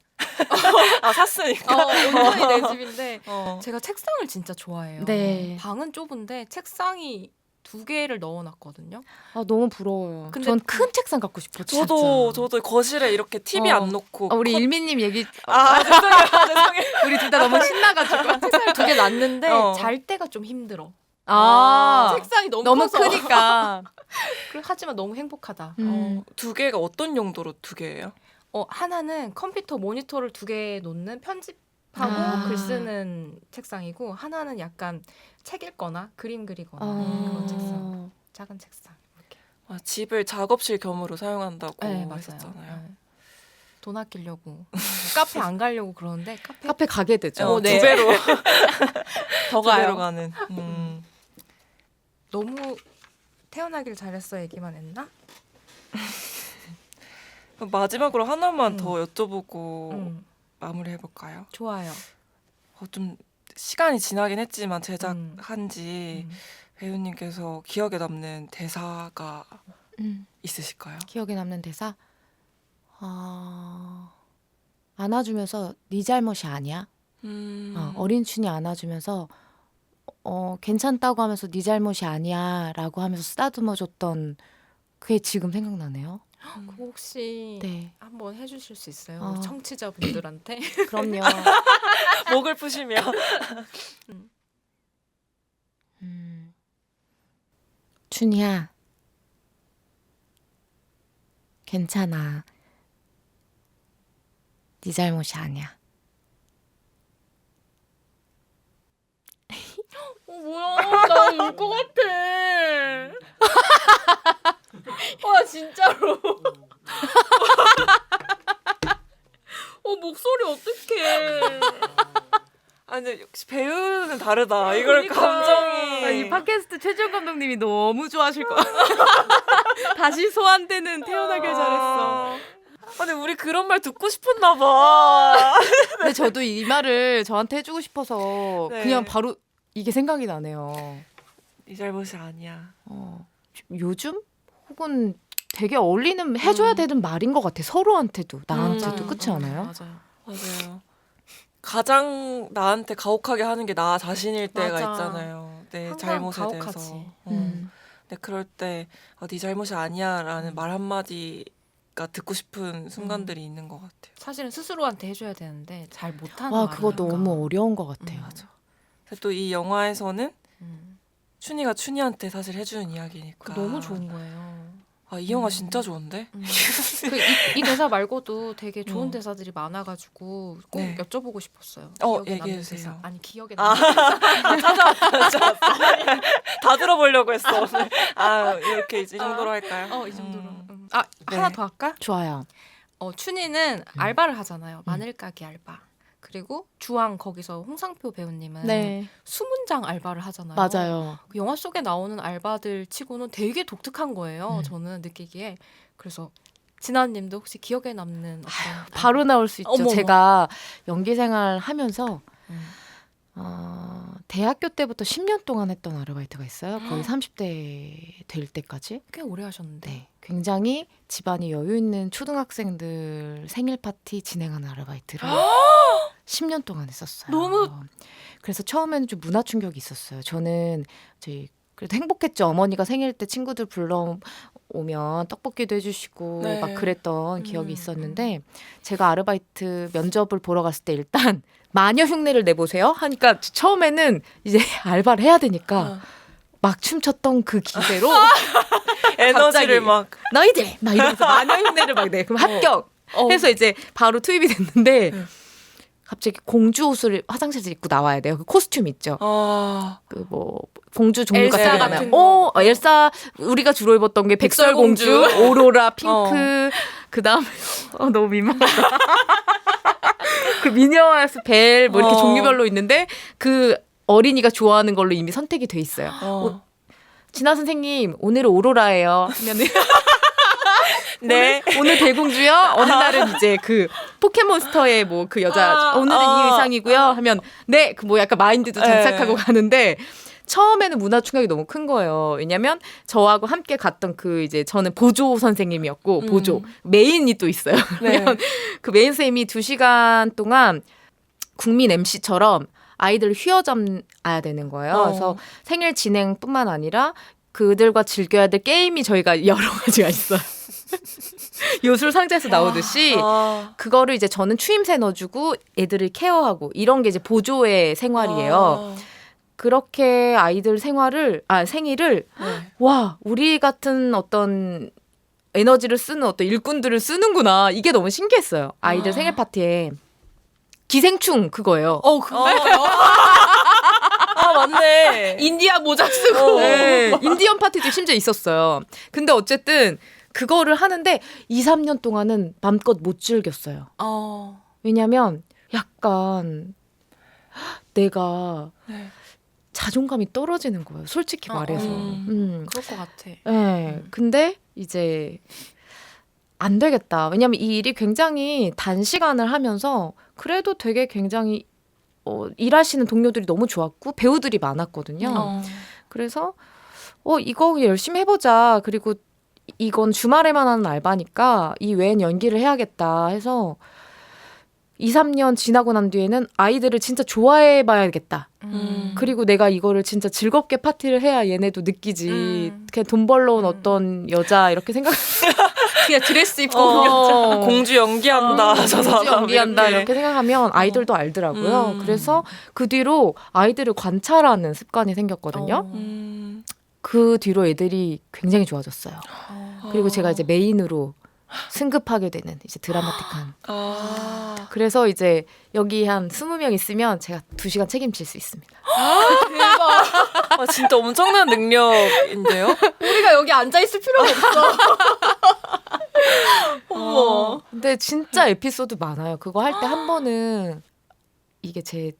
아 샀으니까. 온전히 내 집인데 어. 제가 책상을 진짜 좋아해요. 네. 방은 좁은데 책상이 2개를 넣어놨거든요. 너무 부러워요. 근데 전 큰 책상 갖고 싶어. 저도 거실에 이렇게 TV 안 놓고 우리 일미님 얘기 죄송해요. 우리 둘 다 너무 신나가지고 책상을 2개 놨는데 어. 잘 때가 좀 힘들어. 책상이 너무 커서. 크니까. 하지만 너무 행복하다. 두 개가 어떤 용도로 두 개예요? 하나는 컴퓨터 모니터를 2개 놓는 편집하고 글 쓰는 책상이고 하나는 약간 책 읽거나 그림 그리거나 그런 책상. 작은 책상. 이렇게. 집을 작업실 겸으로 사용한다고 네, 맞아요. 하셨잖아요. 네. 돈 아끼려고 카페 안 가려고 그러는데 카페 가게 되죠. 네. 두 배로 더 두 배로 가요. 가는. 너무 태어나길 잘했어 얘기만 했나? 그럼 마지막으로 하나만 더 여쭤보고 음, 마무리해 볼까요? 좋아요. 좀 시간이 지나긴 했지만 제작한지 음. 배우님께서 기억에 남는 대사가 있으실까요? 기억에 남는 대사? 안아주면서 네 잘못이 아니야. 어린 춘이 안아주면서 괜찮다고 하면서 네 잘못이 아니야 라고 하면서 쓰다듬어줬던 그게 지금 생각나네요. 그거 혹시 네. 한번 해주실 수 있어요? 우리 청취자분들한테? 그럼요. 목을 푸시며 춘이야, 괜찮아. 네 잘못이 아니야. 뭐야, 나 울 것 같아. 와, 진짜로. 목소리 어떡해. 아니 역시 배우는 다르다. 이걸 감정이. 이 팟캐스트 최지원 감독님이 너무 좋아하실 거야. 다시 소환되는 태어나길 잘했어. 아니 우리 그런 말 듣고 싶었나 봐. 근데 저도 이 말을 저한테 해주고 싶어서 네. 그냥 바로 이게 생각이 나네요. 네 잘못이 아니야. 요즘 혹은 되게 어울리는 해줘야 되는 말인 것 같아. 서로한테도 나한테도 그렇지 않아요? 맞아요. 맞아요. 가장 나한테 가혹하게 하는 게 나 자신일 때가 맞아. 있잖아요. 내 항상 잘못에 가혹하지. 대해서. 음. 근데 그럴 때 네 잘못이 아니야라는 말 한마디가 듣고 싶은 순간들이 있는 것 같아요. 사실은 스스로한테 해줘야 되는데 잘 못하는 와, 말이니까. 그거 너무 어려운 것 같아요. 맞아. 또 이 영화에서는 음. 춘희가 춘희한테 사실 해주는 이야기니까. 너무 좋은 거예요. 이 영화 진짜 좋은데? 이 대사 말고도 되게 좋은 어. 대사들이 많아가지고 꼭 네. 여쭤보고 싶었어요. 어, 기억에 남는 얘기해주세요. 대사. 아니 기억에 남는 찾아왔어. 다 들어보려고 했어. 오늘. 이렇게 이 정도로 할까요? 이 정도로. 네. 하나 더 할까? 좋아요. 춘희는 알바를 하잖아요. 마늘 가게 알바. 그리고 주황 거기서 홍상표 배우님은 수문장 알바를 하잖아요. 맞아요. 그 영화 속에 나오는 알바들 치고는 되게 독특한 거예요. 저는 느끼기에. 그래서 진아님도 혹시 기억에 남는 어떤 바로 나올 수 있죠. 어머머. 제가 연기 생활 하면서 대학교 때부터 10년 동안 했던 아르바이트가 있어요. 거의 30대 될 때까지. 꽤 오래 하셨는데. 네, 굉장히 집안이 여유 있는 초등학생들 생일 파티 진행하는 아르바이트를 10년 동안 했었어요. 너무- 그래서 처음에는 좀 문화 충격이 있었어요. 저는 저희 그래도 행복했죠. 어머니가 생일 때 친구들 불러오면 떡볶이도 해주시고 네. 막 그랬던 기억이 있었는데 제가 아르바이트 면접을 보러 갔을 때 일단 마녀 흉내를 내보세요 하니까 처음에는 이제 알바를 해야 되니까 막 춤췄던 그 기세로 에너지를 갑자기. 막. 너희들 막 이러면서 마녀 흉내를 막 내. 그럼 합격 해서 이제 바로 투입이 됐는데 갑자기 공주 옷을 화장실에서 입고 나와야 돼요. 그 코스튬 있죠. 그 뭐 공주 종류 엘사 같은 게 같은 많아요. 거. 엘사 우리가 주로 입었던 게 백설공주, 백설공주. 오로라, 핑크. 그다음에 너무 민망하다. 그 미녀와스 벨 뭐 이렇게 종류별로 있는데 그 어린이가 좋아하는 걸로 이미 선택이 돼 있어요. 진아 선생님 오늘은 오로라예요. 하면은 네. 오늘 대공주요. 어느 날은 이제 그 포켓몬스터의 뭐 그 여자 오늘은 이 의상이고요. 하면 네, 그 뭐 약간 마인드도 장착하고 가는데 처음에는 문화 충격이 너무 큰 거예요. 왜냐면 저하고 함께 갔던 그 이제 저는 보조 선생님이었고 보조 메인이 또 있어요. 그러면 그 메인 선생님이 2시간 동안 국민 MC처럼 아이들을 휘어잡아야 되는 거예요. 그래서 생일 진행뿐만 아니라 그들과 즐겨야 될 게임이 저희가 여러 가지가 있어요. 요술 상자에서 나오듯이 그거를 이제 저는 추임새 넣어주고 애들을 케어하고 이런 게 이제 보조의 생활이에요. 그렇게 아이들 생일을 와 우리 같은 어떤 에너지를 쓰는 어떤 일꾼들을 쓰는구나. 이게 너무 신기했어요. 아이들 생일 파티에 기생충 그거예요. 맞네. 인디아 모자 쓰고. 네, 인디언 파티도 심지어 있었어요. 근데 어쨌든 그거를 하는데 2, 3년 동안은 맘껏 못 즐겼어요. 왜냐면 약간 내가 자존감이 떨어지는 거예요. 솔직히 말해서. 그럴 것 같아. 네, 근데 이제 안 되겠다. 왜냐면 이 일이 굉장히 단시간을 하면서 그래도 되게 굉장히 일하시는 동료들이 너무 좋았고 배우들이 많았거든요. 그래서 이거 열심히 해보자. 그리고 이건 주말에만 하는 알바니까 이 외엔 연기를 해야겠다 해서 2, 3년 지나고 난 뒤에는 아이들을 진짜 좋아해봐야겠다. 그리고 내가 이거를 진짜 즐겁게 파티를 해야 얘네도 느끼지. 그냥 돈 벌러 온 어떤 여자 이렇게 그냥 드레스 입고 공주 연기한다. 저 사람. 공주 연기한다 이렇게 생각하면 아이들도 알더라고요. 그래서 그 뒤로 아이들을 관찰하는 습관이 생겼거든요. 그 뒤로 애들이 굉장히 좋아졌어요. 그리고 제가 이제 메인으로 승급하게 되는 이제 드라마틱한. 아. 그래서 이제 여기 한 20명 있으면 제가 2시간 책임질 수 있습니다. 아, 진짜 엄청난 능력인데요? 우리가 여기 앉아 있을 필요가 없어. 어머. 근데 진짜 에피소드 많아요. 그거 할 때 한 번은 이게 제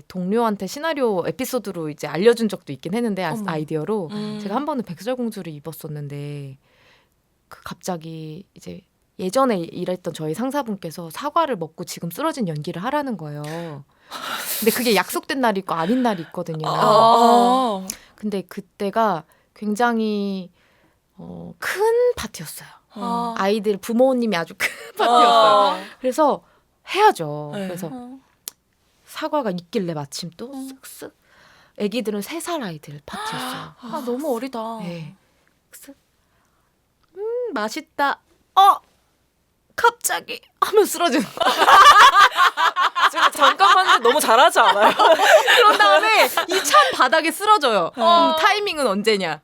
동료한테 시나리오 에피소드로 이제 알려준 적도 있긴 했는데 어머. 아이디어로 음. 제가 한 번은 백설공주를 입었었는데 그 갑자기 이제 예전에 일했던 저희 상사분께서 사과를 먹고 지금 쓰러진 연기를 하라는 거예요. 근데 그게 약속된 날이 있고 아닌 날이 있거든요. 아. 근데 그때가 굉장히 큰 파티였어요. 아. 아이들 부모님이 아주 큰 파티였어요. 아. 그래서 해야죠. 네. 그래서 사과가 있길래 마침 또 쓱쓱 애기들은 3살 아이들 파티였어요. 아, 너무 어리다. 네. 쓱 맛있다. 갑자기 하면 쓰러지는 거야. 지금 잠깐만 너무 잘하지 않아요? 그런 다음에 이 찬 바닥에 쓰러져요. 그럼 타이밍은 언제냐?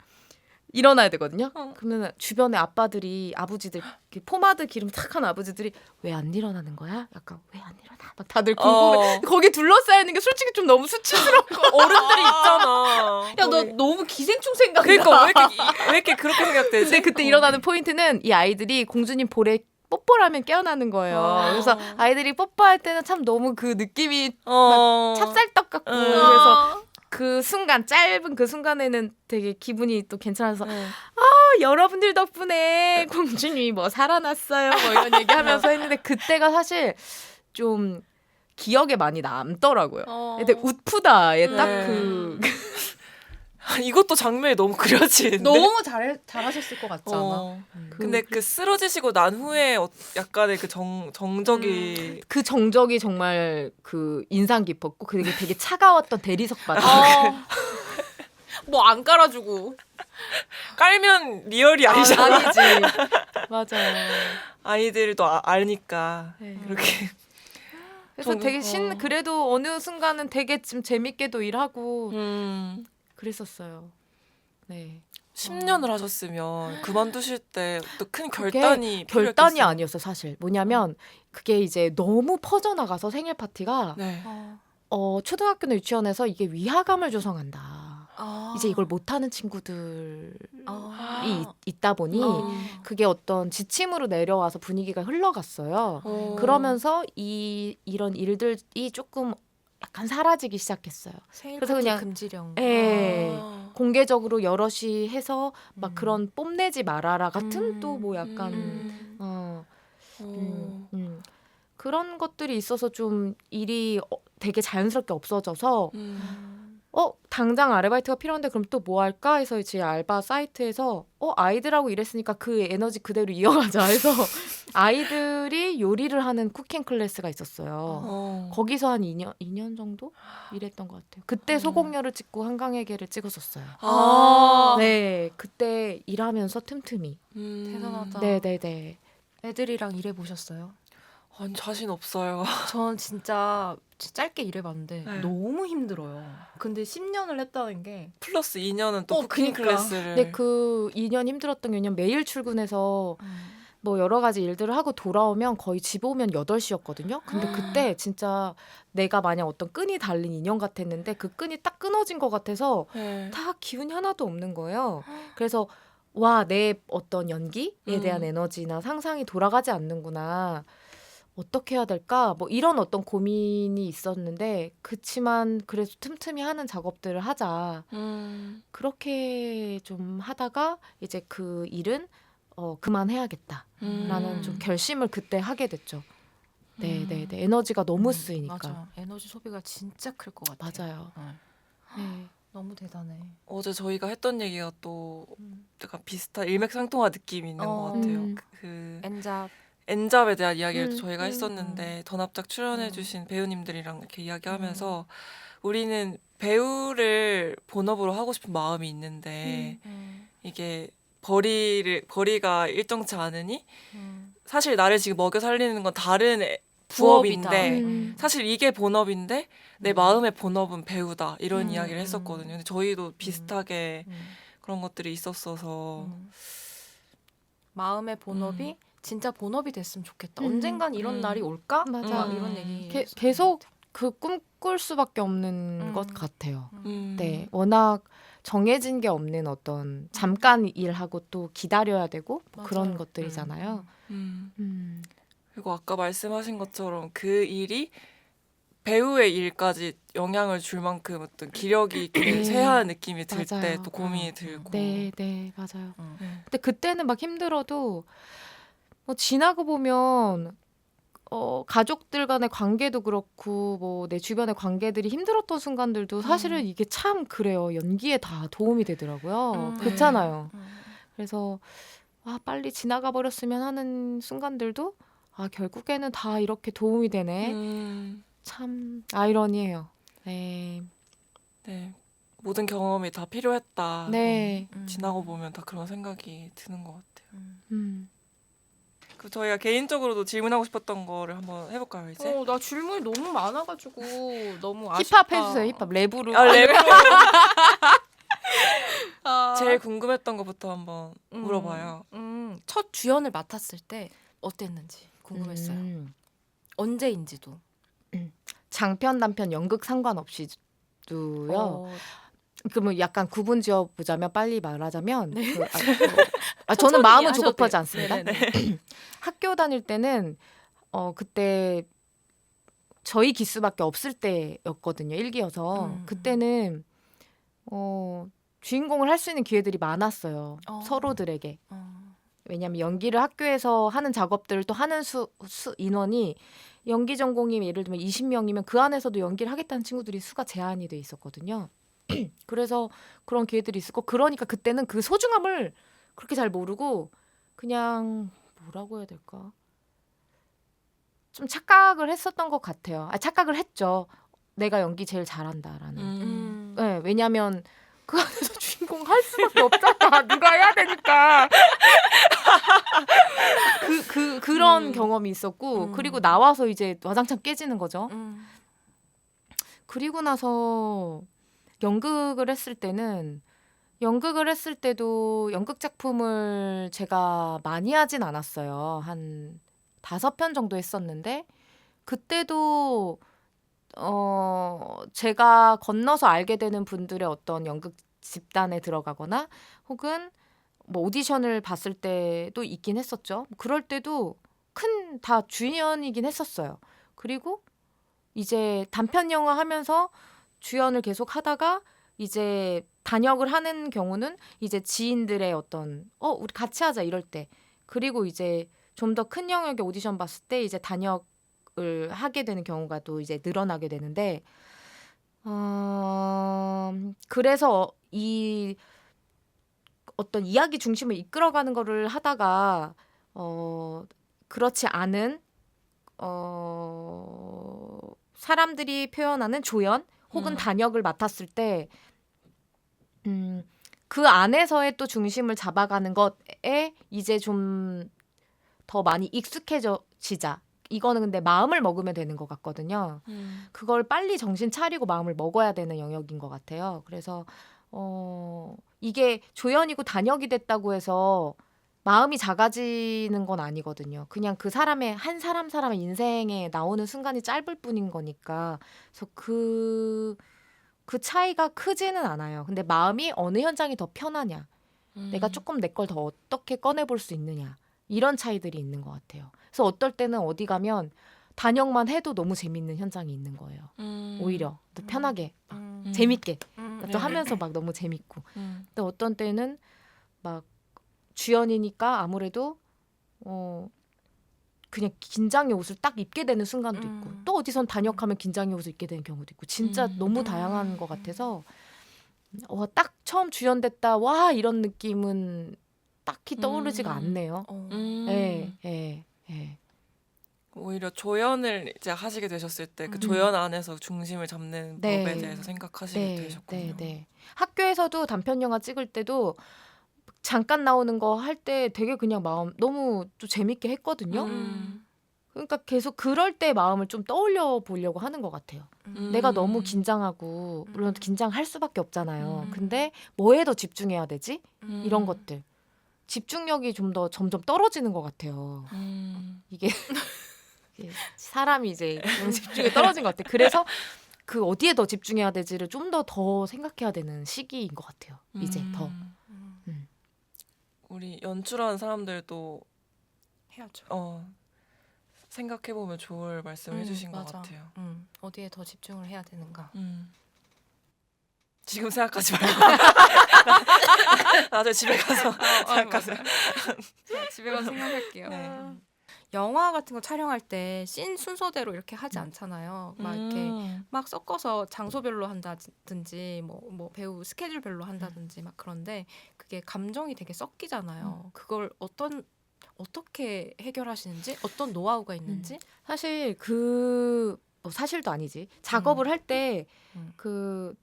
일어나야 되거든요. 그러면 주변에 아버지들 이렇게 포마드 기름 탁한 아버지들이 왜 안 일어나는 거야? 약간 왜 안 일어나? 막 다들 궁금해. 거기 둘러싸여 있는 게 솔직히 좀 너무 수치스러운 거. 어른들이 있잖아. 야, 너 너무 기생충 생각나. 그러니까 왜 이렇게 그렇게 생각되지? 근데 그때 일어나는 포인트는 이 아이들이 공주님 볼에 뽀뽀를 하면 깨어나는 거예요. 그래서 아이들이 뽀뽀할 때는 참 너무 그 느낌이 찹쌀떡 같고 그래서 그 순간 짧은 그 순간에는 되게 기분이 또 괜찮아서 여러분들 덕분에 공주님이 뭐 살아났어요 뭐 이런 얘기하면서 했는데 그때가 사실 좀 기억에 많이 남더라고요. 근데 웃프다에 딱 그 이것도 장면이 너무 그려지는데. 너무 잘하셨을 것 같지 않아? 어. 근데 그 쓰러지시고 난 후에 약간의 그 정적이 그 정적이 정말 그 인상 깊었고 그게 되게 차가웠던 대리석 바닥. 뭐 안 깔아주고. 깔면 리얼이 아니잖아. 아니지. 맞아요. 아이들도 아니까 네. 그렇게. 그래서 되게 그래도 어느 순간은 되게 좀 재밌게도 일하고 그랬었어요. 네. 10년을 하셨으면 그만두실 때 또 큰 그게 결단이 결단이 필요했겠어요. 아니었어 사실. 뭐냐면 그게 이제 너무 퍼져나가서 생일 파티가 네. 초등학교나 유치원에서 이게 위화감을 조성한다. 아. 이제 이걸 못하는 친구들이 아. 있다 보니 그게 어떤 지침으로 내려와서 분위기가 흘러갔어요. 그러면서 이런 일들이 조금 약간 사라지기 시작했어요. 생일 그래서 파티 그냥- 금지령. 예. 공개적으로 여럿이 해서 막 그런 뽐내지 말아라 같은 또 뭐 약간 그런 것들이 있어서 좀 일이 되게 자연스럽게 없어져서 당장 아르바이트가 필요한데 그럼 또 뭐 할까 해서 이제 알바 사이트에서 아이들하고 일했으니까 그 에너지 그대로 이어가자 해서 아이들이 요리를 하는 쿠킹 클래스가 있었어요. 거기서 한 2년 정도 일했던 것 같아요. 그때 소공녀를 찍고 한강의 개를 찍었었어요. 네, 그때 일하면서 틈틈이. 대단하다. 네네네. 애들이랑 일해보셨어요? 아니, 자신 없어요. 전 진짜 짧게 일해봤는데 네. 너무 힘들어요. 근데 10년을 했다는 게 플러스 2년은 또 쿠킹 그니까. 클래스를. 근데 그 2년 힘들었던 게 왜냐면 매일 출근해서 뭐 여러 가지 일들을 하고 돌아오면 거의 집 오면 8시였거든요. 근데 그때 진짜 내가 마냥 어떤 끈이 달린 인형 같았는데 그 끈이 딱 끊어진 것 같아서 네. 다 기운이 하나도 없는 거예요. 그래서 와, 내 어떤 연기에 대한 에너지나 상상이 돌아가지 않는구나. 어떻게 해야 될까? 뭐 이런 어떤 고민이 있었는데 그치만 그래도 틈틈이 하는 작업들을 하자. 그렇게 좀 하다가 이제 그 일은 그만해야겠다라는 좀 결심을 그때 하게 됐죠. 네네네. 에너지가 너무 쓰이니까. 맞아. 에너지 소비가 진짜 클 것 같아. 맞아요. 네. 너무 대단해. 어제 저희가 했던 얘기가 또 약간 비슷한 일맥상통한 느낌이 있는 것 같아요. 그 엔잡. 엔잡에 대한 이야기를 저희가 음. 했었는데 더납작 출연해주신 배우님들이랑 이렇게 이야기하면서 우리는 배우를 본업으로 하고 싶은 마음이 있는데 이게 벌이가 일정치 않으니 사실 나를 지금 먹여 살리는 건 다른 부업인데 음. 사실 이게 본업인데 내 마음의 본업은 배우다 이런 이야기를 했었거든요. 근데 저희도 비슷하게 그런 것들이 있었어서 마음의 본업이 진짜 본업이 됐으면 좋겠다. 언젠간 이런 음. 날이 올까? 맞아. 막 이런 얘기. 계속 그 꿈꿀 수밖에 없는 음. 것 같아요. 음. 네, 워낙 정해진 게 없는 어떤 잠깐 일하고 또 기다려야 되고 뭐 그런 맞아요. 것들이잖아요. 음. 그리고 아까 말씀하신 것처럼 그 일이 배우의 일까지 영향을 줄 만큼 어떤 기력이 있게 네. 쇠한 느낌이 들 때 맞아요. 또 고민이 들고. 네, 네, 맞아요. 네. 근데 그때는 막 힘들어도 뭐 지나고 보면 가족들 간의 관계도 그렇고 뭐 내 주변의 관계들이 힘들었던 순간들도 사실은 이게 참 그래요. 연기에 다 도움이 되더라고요. 네. 그렇잖아요. 그래서 빨리 지나가 버렸으면 하는 순간들도 결국에는 다 이렇게 도움이 되네. 참 아이러니해요. 네. 네. 모든 경험이 다 필요했다. 네. 지나고 보면 다 그런 생각이 드는 것 같아요. 그 저희가 개인적으로도 질문하고 싶었던 거를 한번 해볼까요 이제? 나 질문이 너무 많아가지고 너무 아쉽다. 힙합 해주세요. 힙합 랩으로. 랩으로 아. 제일 궁금했던 것부터 한번 물어봐요. 첫 주연을 맡았을 때 어땠는지 궁금했어요. 언제인지도. 장편 단편 연극 상관없이도요. 그러면 약간 구분 지어 보자면 빨리 말하자면 저는 마음은 조급하지 않습니다. 학교 다닐 때는 그때 저희 기수밖에 없을 때였거든요. 1기여서 그때는 주인공을 할 수 있는 기회들이 많았어요. 서로들에게. 왜냐하면 연기를 학교에서 하는 작업들을 또 하는 인원이 연기 전공이 예를 들면 20명이면 그 안에서도 연기를 하겠다는 친구들이 수가 제한이 돼 있었거든요. 그래서 그런 기회들이 있었고 그러니까 그때는 그 소중함을 그렇게 잘 모르고 그냥 뭐라고 해야 될까? 좀 착각을 했었던 것 같아요. 착각을 했죠. 내가 연기 제일 잘한다라는. 네, 왜냐하면 그 안에서 주인공 할 수밖에 없잖아. 누가 해야 되니까. 그런 경험이 있었고 그리고 나와서 이제 와장창 깨지는 거죠. 그리고 나서 연극을 했을 때도 연극 작품을 제가 많이 하진 않았어요. 한 5편 정도 했었는데 그때도 제가 건너서 알게 되는 분들의 어떤 연극 집단에 들어가거나 혹은 뭐 오디션을 봤을 때도 있긴 했었죠. 그럴 때도 다 주연이긴 했었어요. 그리고 이제 단편 영화 하면서 주연을 계속 하다가 이제 단역을 하는 경우는 이제 지인들의 어떤 우리 같이 하자 이럴 때 그리고 이제 좀 더 큰 영역의 오디션 봤을 때 이제 단역을 하게 되는 경우가 또 이제 늘어나게 되는데 그래서 이 어떤 이야기 중심을 이끌어가는 거를 하다가 그렇지 않은 사람들이 표현하는 조연 혹은 단역을 맡았을 때 그 안에서의 또 중심을 잡아가는 것에 이제 좀 더 많이 익숙해지자. 이거는 근데 마음을 먹으면 되는 것 같거든요. 그걸 빨리 정신 차리고 마음을 먹어야 되는 영역인 것 같아요. 그래서 이게 조연이고 단역이 됐다고 해서 마음이 작아지는 건 아니거든요. 그냥 그 사람의 한 사람의 인생에 나오는 순간이 짧을 뿐인 거니까. 그래서 그 차이가 크지는 않아요. 근데 마음이 어느 현장이 더 편하냐, 내가 조금 내 걸 더 어떻게 꺼내볼 수 있느냐 이런 차이들이 있는 것 같아요. 그래서 어떨 때는 어디 가면 단역만 해도 너무 재밌는 현장이 있는 거예요. 오히려 더 편하게 재밌게 또 하면서 막 너무 재밌고. 근데 어떤 때는 막 주연이니까 아무래도 그냥 긴장의 옷을 딱 입게 되는 순간도 있고 또 어디선 단역하면 긴장의 옷을 입게 되는 경우도 있고 진짜 너무 다양한 것 같아서 딱 처음 주연됐다 와 이런 느낌은 딱히 떠오르지가 않네요. 예. 오히려 조연을 이제 하시게 되셨을 때 그 조연 안에서 중심을 잡는 네. 법에 대해서 생각하시게 되셨군요. 네. 학교에서도 단편 영화 찍을 때도 잠깐 나오는 거 할 때 되게 그냥 마음 너무 또 재밌게 했거든요. 그러니까 계속 그럴 때 마음을 좀 떠올려 보려고 하는 것 같아요. 내가 너무 긴장하고 물론 긴장할 수밖에 없잖아요. 근데 뭐에 더 집중해야 되지? 이런 것들. 집중력이 좀 더 점점 떨어지는 것 같아요. 이게 사람이 이제 좀 집중이 떨어진 것 같아요. 그래서 그 어디에 더 집중해야 되지를 좀 더 생각해야 되는 시기인 것 같아요. 이제 더. 우리 연출하는 사람들도 해야죠. 생각해보면 좋을 말씀을 해주신 것 맞아. 같아요. 어디에 더 집중을 해야 되는가. 지금 생각하지 말고 나중에 집에 가서 생각하세요. 제가 집에 가서 생각할게요. 네. 영화 같은 거 촬영할 때 씬 순서대로 이렇게 하지 않잖아요. 막 이렇게 막 섞어서 장소별로 한다든지 뭐 배우 스케줄별로 한다든지 막 그런데 그게 감정이 되게 섞이잖아요. 그걸 어떻게 해결하시는지 어떤 노하우가 있는지 사실 뭐 사실도 아니지. 작업을 할 때 그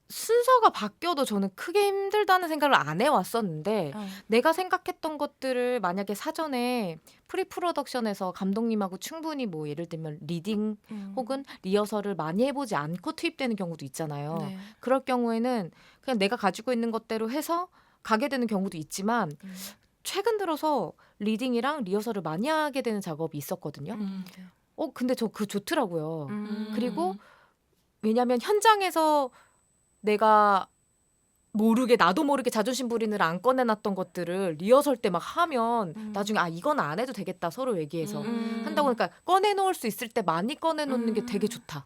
순서가 바뀌어도 저는 크게 힘들다는 생각을 안 해왔었는데 내가 생각했던 것들을 만약에 사전에 프리프로덕션에서 감독님하고 충분히 뭐 예를 들면 리딩 혹은 리허설을 많이 해보지 않고 투입되는 경우도 있잖아요. 네. 그럴 경우에는 그냥 내가 가지고 있는 것대로 해서 가게 되는 경우도 있지만 최근 들어서 리딩이랑 리허설을 많이 하게 되는 작업이 있었거든요. 근데 저 그거 좋더라고요. 그리고 왜냐면 현장에서 내가 나도 모르게 자존심 부리느라 안 꺼내놨던 것들을 리허설 때 막 하면 나중에 이건 안 해도 되겠다 서로 얘기해서 한다고 하니까 꺼내놓을 수 있을 때 많이 꺼내놓는 게 되게 좋다.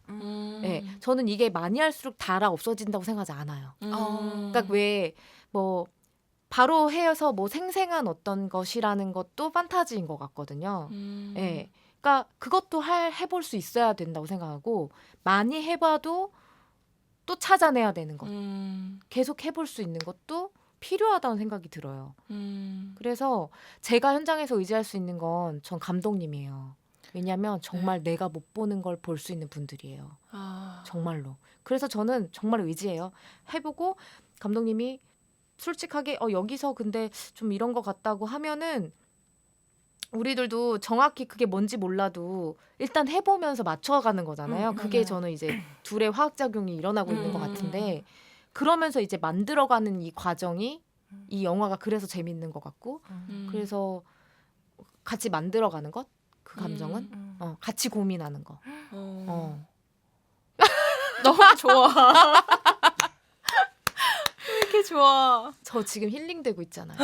네, 저는 이게 많이 할수록 달아 없어진다고 생각하지 않아요. 그러니까 왜 뭐 바로 해서 뭐 생생한 어떤 것이라는 것도 판타지인 것 같거든요. 네, 그러니까 그것도 해볼 수 있어야 된다고 생각하고 많이 해봐도 또 찾아내야 되는 것. 계속 해볼 수 있는 것도 필요하다는 생각이 들어요. 그래서 제가 현장에서 의지할 수 있는 건 전 감독님이에요. 왜냐하면 정말 내가 못 보는 걸 볼 수 있는 분들이에요. 정말로. 그래서 저는 정말 의지해요. 해보고 감독님이 솔직하게 여기서 근데 좀 이런 것 같다고 하면은 우리들도 정확히 그게 뭔지 몰라도 일단 해보면서 맞춰가는 거잖아요. 그게 저는 이제 둘의 화학작용이 일어나고 있는 것 같은데 그러면서 이제 만들어가는 이 과정이 이 영화가 그래서 재밌는 것 같고 그래서 같이 만들어가는 것, 그 감정은 같이 고민하는 거. 너무 좋아. 왜 이렇게 좋아? 저 지금 힐링되고 있잖아요.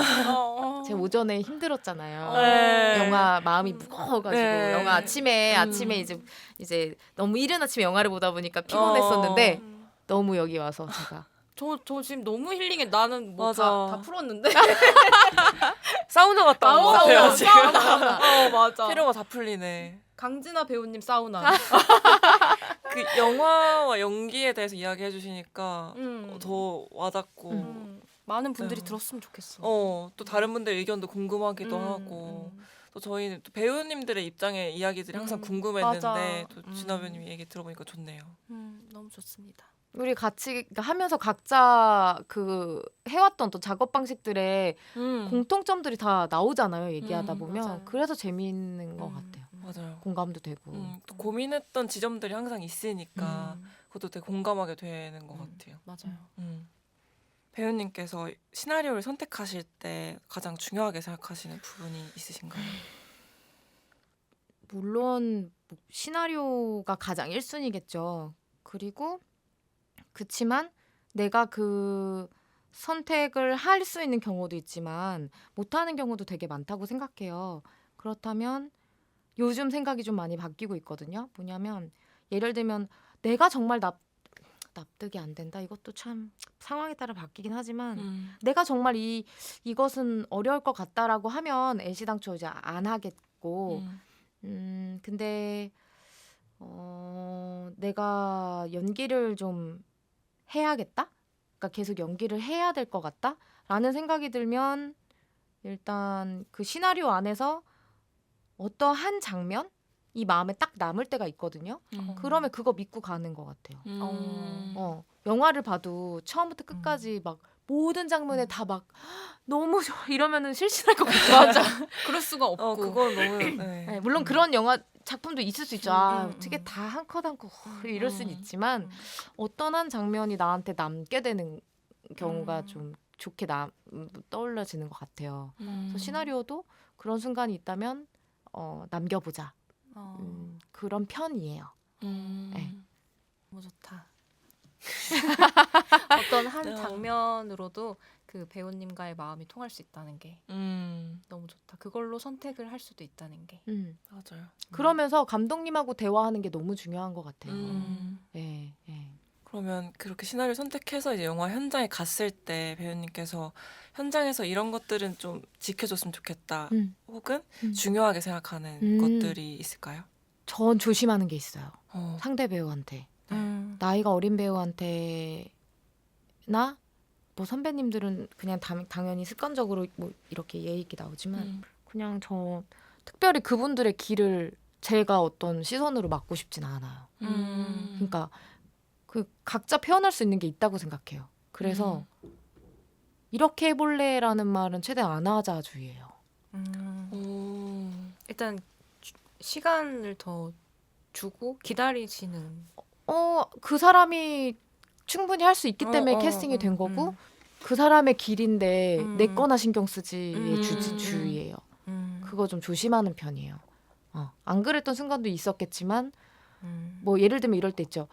제가 오전에 힘들었잖아요. 네. 영화 마음이 무거워가지고 네. 영화 아침에 이제 너무 이른 아침에 영화를 보다 보니까 피곤했었는데 너무 여기 와서 제가 저 지금 너무 힐링해. 나는 뭐 맞아. 다 풀었는데. 사우나 갔다 온 것 같아요 지금. 맞아. 피로가 다 풀리네. 강진아 배우님 사우나. 그 영화와 연기에 대해서 이야기해 주시니까 더 와닿고 많은 분들이 네. 들었으면 좋겠어. 또 다른 분들 의견도 궁금하기도 하고 또 저희는 또 배우님들의 입장의 이야기들이 항상 궁금했는데 맞아. 또 진아 배우님 얘기 들어보니까 좋네요. 너무 좋습니다. 우리 같이 그러니까 하면서 각자 그 해왔던 또 작업 방식들의 공통점들이 다 나오잖아요. 얘기하다 보면 맞아요. 그래서 재미있는 것 같아요. 맞아요. 공감도 되고. 또 고민했던 지점들이 항상 있으니까 그것도 되게 공감하게 되는 것 같아요. 맞아요. 배우님께서 시나리오를 선택하실 때 가장 중요하게 생각하시는 부분이 있으신가요? 물론 뭐 시나리오가 가장 1순위겠죠. 그리고 그치만 내가 그 선택을 할 수 있는 경우도 있지만 못하는 경우도 되게 많다고 생각해요. 그렇다면 요즘 생각이 좀 많이 바뀌고 있거든요. 뭐냐면 예를 들면 내가 정말 납득이 안 된다. 이것도 참 상황에 따라 바뀌긴 하지만 내가 정말 이것은 어려울 것 같다라고 하면 애시당초 이제 안 하겠고 근데 내가 연기를 좀 해야겠다? 그러니까 계속 연기를 해야 될 것 같다? 라는 생각이 들면 일단 그 시나리오 안에서 어떠한 장면이 마음에 딱 남을 때가 있거든요. 그러면 그거 믿고 가는 것 같아요. 영화를 봐도 처음부터 끝까지 막 모든 장면에 다 막 너무 좋아 이러면은 실신할 것 같아요. 맞아. 그럴 수가 없고. 그건 너무 네. 네, 물론 그런 영화 작품도 있을 수 있죠. 어떻게 다 한 컷 한 컷 이럴 수는 있지만 어떤 한 장면이 나한테 남게 되는 경우가 좀 좋게 떠올려지는 것 같아요. 그래서 시나리오도 그런 순간이 있다면 남겨보자. 그런 편이에요. 네. 너무 좋다. 어떤 한 장면으로도 그 배우님과의 마음이 통할 수 있다는 게 너무 좋다. 그걸로 선택을 할 수도 있다는 게. 맞아요. 그러면서 감독님하고 대화하는 게 너무 중요한 것 같아요. 네, 네. 그러면 그렇게 시나리오 선택해서 이제 영화 현장에 갔을 때 배우님께서 현장에서 이런 것들은 좀 지켜줬으면 좋겠다. 혹은 중요하게 생각하는 것들이 있을까요? 전 조심하는 게 있어요. 어. 상대 배우한테. 나이가 어린 배우한테나 뭐 선배님들은 그냥 당연히 습관적으로 뭐 이렇게 예의 있게 나오지만 그냥 저 특별히 그분들의 길을 제가 어떤 시선으로 막고 싶진 않아요. 그러니까 그 각자 표현할 수 있는 게 있다고 생각해요. 그래서 이렇게 해볼래라는 말은 최대한 안 하자주의예요. 일단 시간을 더 주고 기다리시는. 그 사람이 충분히 할 수 있기 때문에 캐스팅이 된 거고 그 사람의 길인데 내 거나 신경 쓰지의 주의예요. 그거 좀 조심하는 편이에요. 안 그랬던 순간도 있었겠지만 뭐 예를 들면 이럴 때 있죠.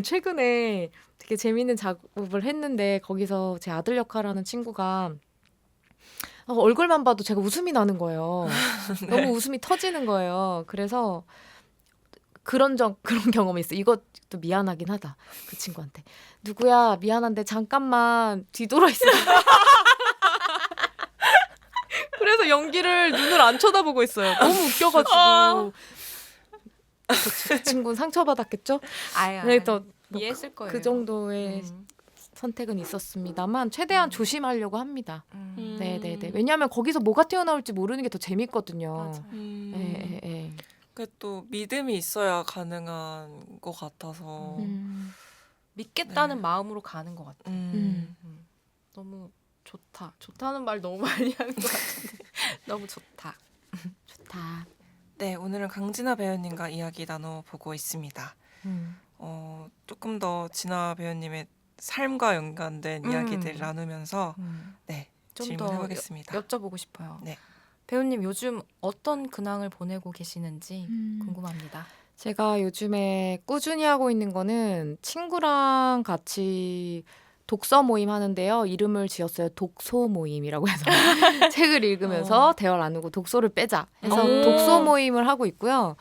최근에 되게 재밌는 작업을 했는데 거기서 제 아들 역할하는 친구가 얼굴만 봐도 제가 웃음이 나는 거예요. 네. 너무 웃음이 터지는 거예요. 그래서 그런 경험이 있어. 이것도 미안하긴 하다. 그 친구한테. 누구야 미안한데 잠깐만 뒤돌아 있어. 그래서 연기를 눈을 안 쳐다보고 있어요. 너무 웃겨가지고. 그 친구는 상처받았겠죠? 네, 또 이해했을 거예요. 그 정도의 선택은 있었습니다만 최대한 조심하려고 합니다. 네네네. 왜냐하면 거기서 뭐가 튀어나올지 모르는 게 더 재밌거든요. 맞아요. 네. 그게 또 믿음이 있어야 가능한 것 같아서. 믿겠다는 마음으로 가는 것 같아요. 너무 좋다. 좋다는 말 너무 많이 하는 것 같은데 너무 좋다. 좋다. 네, 오늘은 강진아 배우님과 이야기 나눠보고 있습니다. 조금 더 진아 배우님의 삶과 연관된 이야기들을 나누면서 네, 좀 질문해보겠습니다. 더 여쭤보고 싶어요. 네. 배우님 요즘 어떤 근황을 보내고 계시는지 궁금합니다. 제가 요즘에 꾸준히 하고 있는 거는 친구랑 같이 독서 모임 하는데요. 이름을 지었어요. 독소 모임이라고 해서 책을 읽으면서 대화를 나누고 독소를 빼자 해서 독서 모임을 하고 있고요.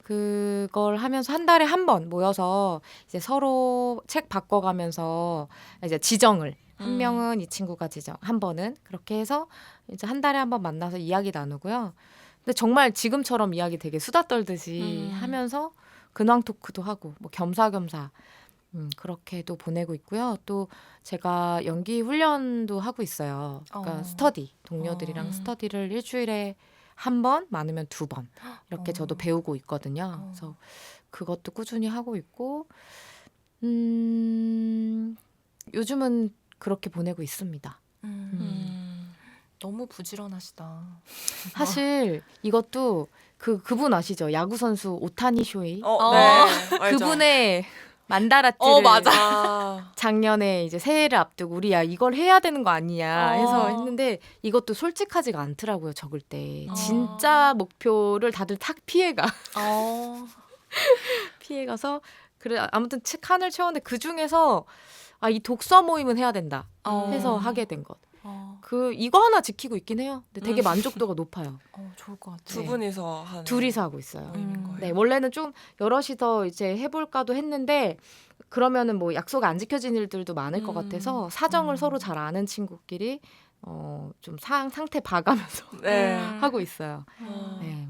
그걸 하면서 한 달에 한 번 모여서 이제 서로 책 바꿔가면서 이제 지정을 한 명은 이 친구가 지정, 한 번은 그렇게 해서 이제 한 달에 한 번 만나서 이야기 나누고요. 근데 정말 지금처럼 이야기 되게 수다 떨듯이 하면서 근황 토크도 하고 뭐 겸사겸사 그렇게도 보내고 있고요. 또 제가 연기 훈련도 하고 있어요. 그러니까 스터디 동료들이랑 스터디를 일주일에 한 번, 많으면 2번 이렇게 저도 배우고 있거든요. 그래서 그것도 꾸준히 하고 있고 요즘은 그렇게 보내고 있습니다. 너무 부지런하시다. 사실 이것도 그분 아시죠? 야구 선수 오타니 쇼헤이 네, 알죠. 그분의 만다라티를 맞아. 작년에 이제 새해를 앞두고 우리 야 이걸 해야 되는 거 아니냐 해서 했는데 이것도 솔직하지가 않더라고요. 적을 때 진짜 목표를 다들 탁 피해가서 그래 아무튼 칸을 채웠는데 그 중에서 이 독서 모임은 해야 된다 해서 하게 된 것. 이거 하나 지키고 있긴 해요. 근데 되게 만족도가 높아요. 좋을 것 같아요. 두 분이서 하는 둘이서 하고 있어요. 모임인 거예요. 네, 원래는 좀 여럿이서 이제 해볼까도 했는데 그러면은 뭐 약속 안 지켜진 일들도 많을 것 같아서 사정을 서로 잘 아는 친구끼리 좀 상태 봐가면서 네. 하고 있어요. 네.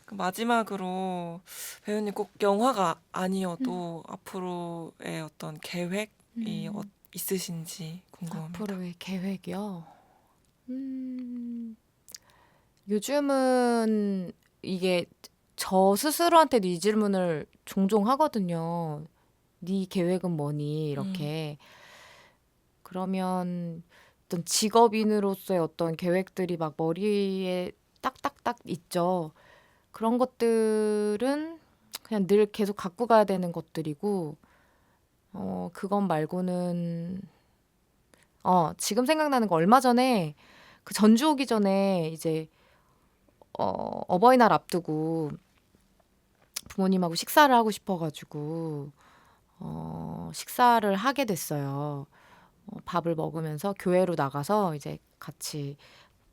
그 마지막으로 배우님 꼭 영화가 아니어도 앞으로의 어떤 계획이 있으신지 궁금합니다. 앞으로의 계획이요. 요즘은 이게 저 스스로한테도 이 질문을 종종 하거든요. 네 계획은 뭐니? 이렇게. 그러면 어떤 직업인으로서의 어떤 계획들이 막 머리에 딱딱딱 있죠. 그런 것들은 그냥 늘 계속 갖고 가야 되는 것들이고 그건 말고는 지금 생각나는 거 얼마 전에 그 전주 오기 전에 이제 어버이날 앞두고 부모님하고 식사를 하고 싶어가지고 식사를 하게 됐어요. 밥을 먹으면서 교회로 나가서 이제 같이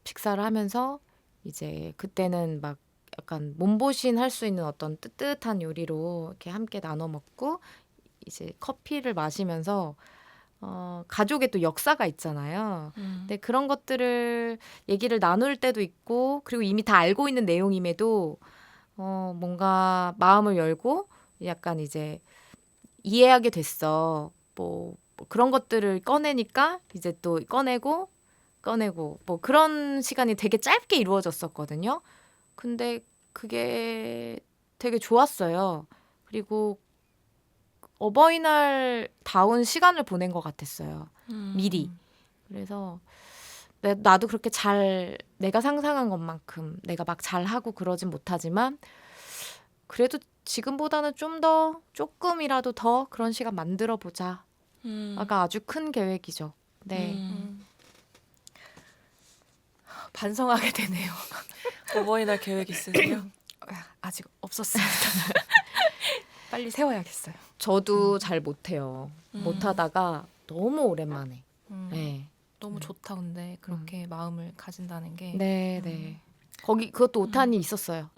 식사를 하면서 이제 그때는 막 약간 몸보신 할 수 있는 어떤 뜨뜻한 요리로 이렇게 함께 나눠 먹고 이제 커피를 마시면서 가족의 또 역사가 있잖아요. 근데 그런 것들을 얘기를 나눌 때도 있고 그리고 이미 다 알고 있는 내용임에도 뭔가 마음을 열고 약간 이제 이해하게 됐어. 뭐 그런 것들을 꺼내니까 이제 또 꺼내고 뭐 그런 시간이 되게 짧게 이루어졌었거든요. 근데 그게 되게 좋았어요. 그리고 어버이날 다운 시간을 보낸 것 같았어요. 미리. 그래서 나도 그렇게 잘 내가 상상한 것만큼 내가 막 잘하고 그러진 못하지만 그래도 지금보다는 조금이라도 더 그런 시간 만들어 보자. 아까 아주 큰 계획이죠. 네. 반성하게 되네요. 어버이날 계획 있으세요? 아직 없었습니다. 빨리 세워야겠어요. 저도 잘 못해요. 못하다가 너무 오랜만에. 네. 너무 좋다 근데 그렇게 마음을 가진다는 게. 네. 거기 그것도 오타니 있었어요.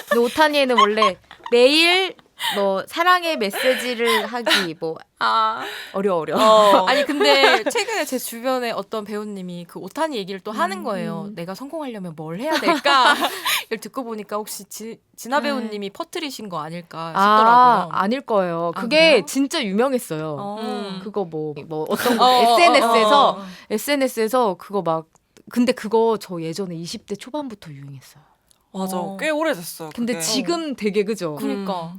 근데 오타니에는 원래 매일 뭐 사랑의 메시지를 하기 뭐 어려워. 아니 근데 최근에 제 주변에 어떤 배우님이 그 오타니 얘기를 또 하는 거예요. 내가 성공하려면 뭘 해야 될까? 이걸 듣고 보니까 혹시 진아 배우님이 퍼뜨리신 거 아닐까 싶더라고요. 아닐 거예요. 아, 그게 그래요? 진짜 유명했어요. 그거 뭐 어떤 SNS에서 그거 막 근데 그거 저 예전에 20대 초반부터 유행했어요. 맞아. 꽤 오래됐어. 근데 그게. 지금 되게 그죠? 그러니까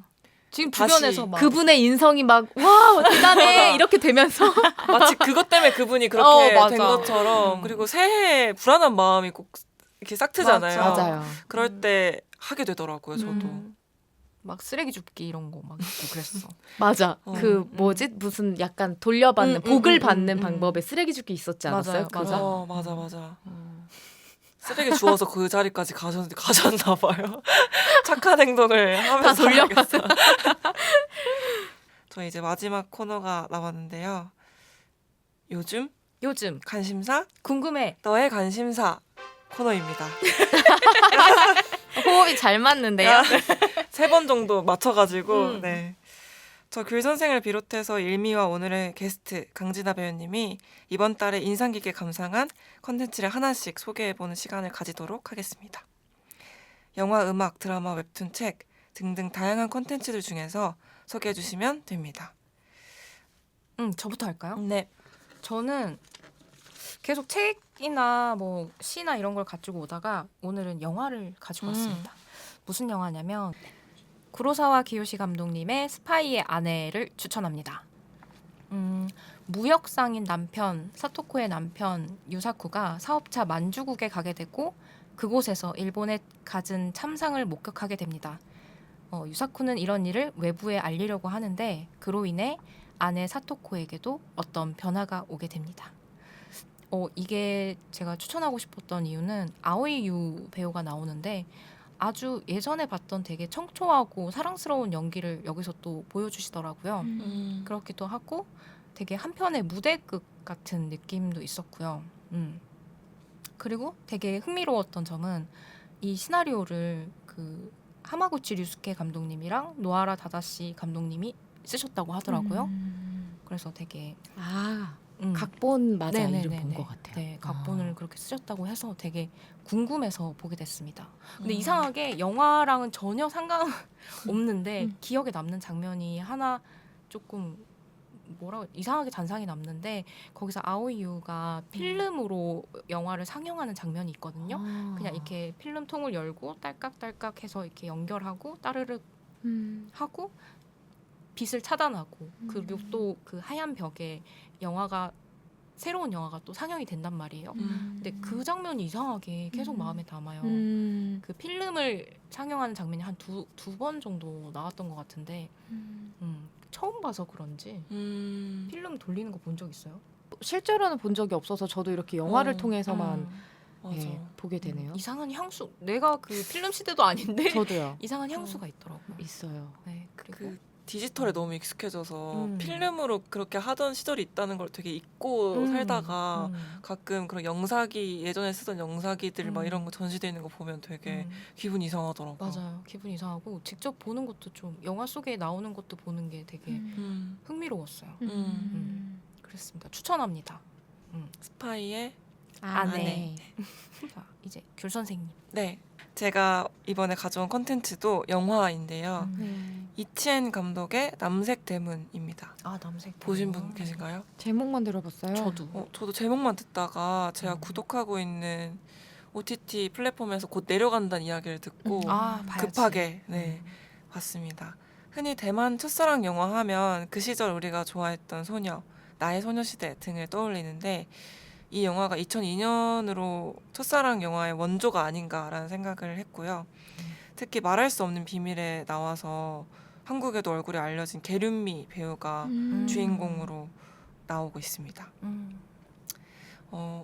지금 다시 주변에서 막 그분의 인성이 막 와 대단해 이렇게 되면서 마치 그것 때문에 그분이 그렇게 맞아. 된 것처럼 그리고 새해에 불안한 마음이 꼭 이렇게 싹 트잖아요. 맞아요. 그럴 때 하게 되더라고요. 저도. 막 쓰레기 줍기 이런 거 막 있고 그랬어. 맞아. 그 뭐지 무슨 약간 돌려받는 복을 받는 방법에 쓰레기 줍기 있었지 않았어요? 맞아요. 그거? 맞아. 쓰레기 주워서 그 자리까지 가셨나 봐요. 착한 행동을 하면서 돌려봤어. 저 이제 마지막 코너가 남았는데요. 요즘 관심사 궁금해. 너의 관심사 코너입니다. 호흡이 잘 맞는데요. 3번 정도 맞춰가지고 네. 저 귤 선생을 비롯해서 일미와 오늘의 게스트 강진아 배우님이 이번 달에 인상 깊게 감상한 컨텐츠를 하나씩 소개해보는 시간을 가지도록 하겠습니다. 영화, 음악, 드라마, 웹툰, 책 등등 다양한 컨텐츠들 중에서 소개해주시면 됩니다. 저부터 할까요? 네. 저는 계속 책이나 뭐 시나 이런 걸 가지고 오다가 오늘은 영화를 가지고 왔습니다. 무슨 영화냐면 구로사와 기요시 감독님의 스파이의 아내를 추천합니다. 무역상인 남편 사토코의 남편 유사쿠가 사업차 만주국에 가게 되고 그곳에서 일본에 갖은 참상을 목격하게 됩니다. 유사쿠는 이런 일을 외부에 알리려고 하는데 그로 인해 아내 사토코에게도 어떤 변화가 오게 됩니다. 이게 제가 추천하고 싶었던 이유는 아오이 유 배우가 나오는데 아주 예전에 봤던 되게 청초하고 사랑스러운 연기를 여기서 또 보여주시더라고요. 그렇기도 하고 되게 한편의 무대극 같은 느낌도 있었고요. 그리고 되게 흥미로웠던 점은 이 시나리오를 그 하마구치 류스케 감독님이랑 노아라 다다시 감독님이 쓰셨다고 하더라고요. 그래서 되게 각본 맞아 네네네네. 이름 본 것 같아요. 네, 각본을 그렇게 쓰셨다고 해서 되게 궁금해서 보게 됐습니다. 근데 이상하게 영화랑은 전혀 상관없는데 기억에 남는 장면이 하나 조금 이상하게 잔상이 남는데 거기서 아오이유가 필름으로 영화를 상영하는 장면이 있거든요. 그냥 이렇게 필름통을 열고 딸깍딸깍 해서 이렇게 연결하고 따르륵 하고 빛을 차단하고 그리고 또 그 하얀 벽에 새로운 영화가 또 상영이 된단 말이에요. 근데 그 장면이 이상하게 계속 마음에 남아요. 그 필름을 상영하는 장면이 한 두 번 정도 나왔던 것 같은데 처음 봐서 그런지 필름 돌리는 거 본 적 있어요? 실제로는 본 적이 없어서 저도 이렇게 영화를 어, 통해서만 맞아. 예, 보게 되네요. 이상한 향수. 내가 그 필름 시대도 아닌데 저도요. 이상한 향수가 있더라고요. 있어요. 네, 그리고 그 디지털에 너무 익숙해져서 음. 필름으로 그렇게 하던 시절이 있다는 걸 되게 잊고 살다가 음. 가끔 그런 영사기 예전에 쓰던 영사기들 막 음. 이런 거 전시돼 있는 거 보면 되게 음. 기분 이상하더라고. 맞아요. 기분 이상하고 직접 보는 것도 좀 영화 속에 나오는 것도 보는 게 되게 흥미로웠어요. 그렇습니다. 추천합니다. 스파이의 안에. 자, 이제 귤 선생님. 네. 제가 이번에 가져온 컨텐츠도 영화인데요. 네. 이치엔 감독의 남색 대문입니다. 아, 남색. 보신 분 계신가요? 제목만 들어봤어요. 저도. 저도 제목만 듣다가 제가 구독하고 있는 OTT 플랫폼에서 곧 내려간다는 이야기를 듣고 아, 봐야지. 급하게 봤습니다. 흔히 대만 첫사랑 영화 하면 그 시절 우리가 좋아했던 소녀, 나의 소녀시대 등을 떠올리는데 이 영화가 2002년으로 첫사랑 영화의 원조가 아닌가라는 생각을 했고요. 특히 말할 수 없는 비밀에 나와서 한국에도 얼굴이 알려진 게륜미 배우가 주인공으로 나오고 있습니다.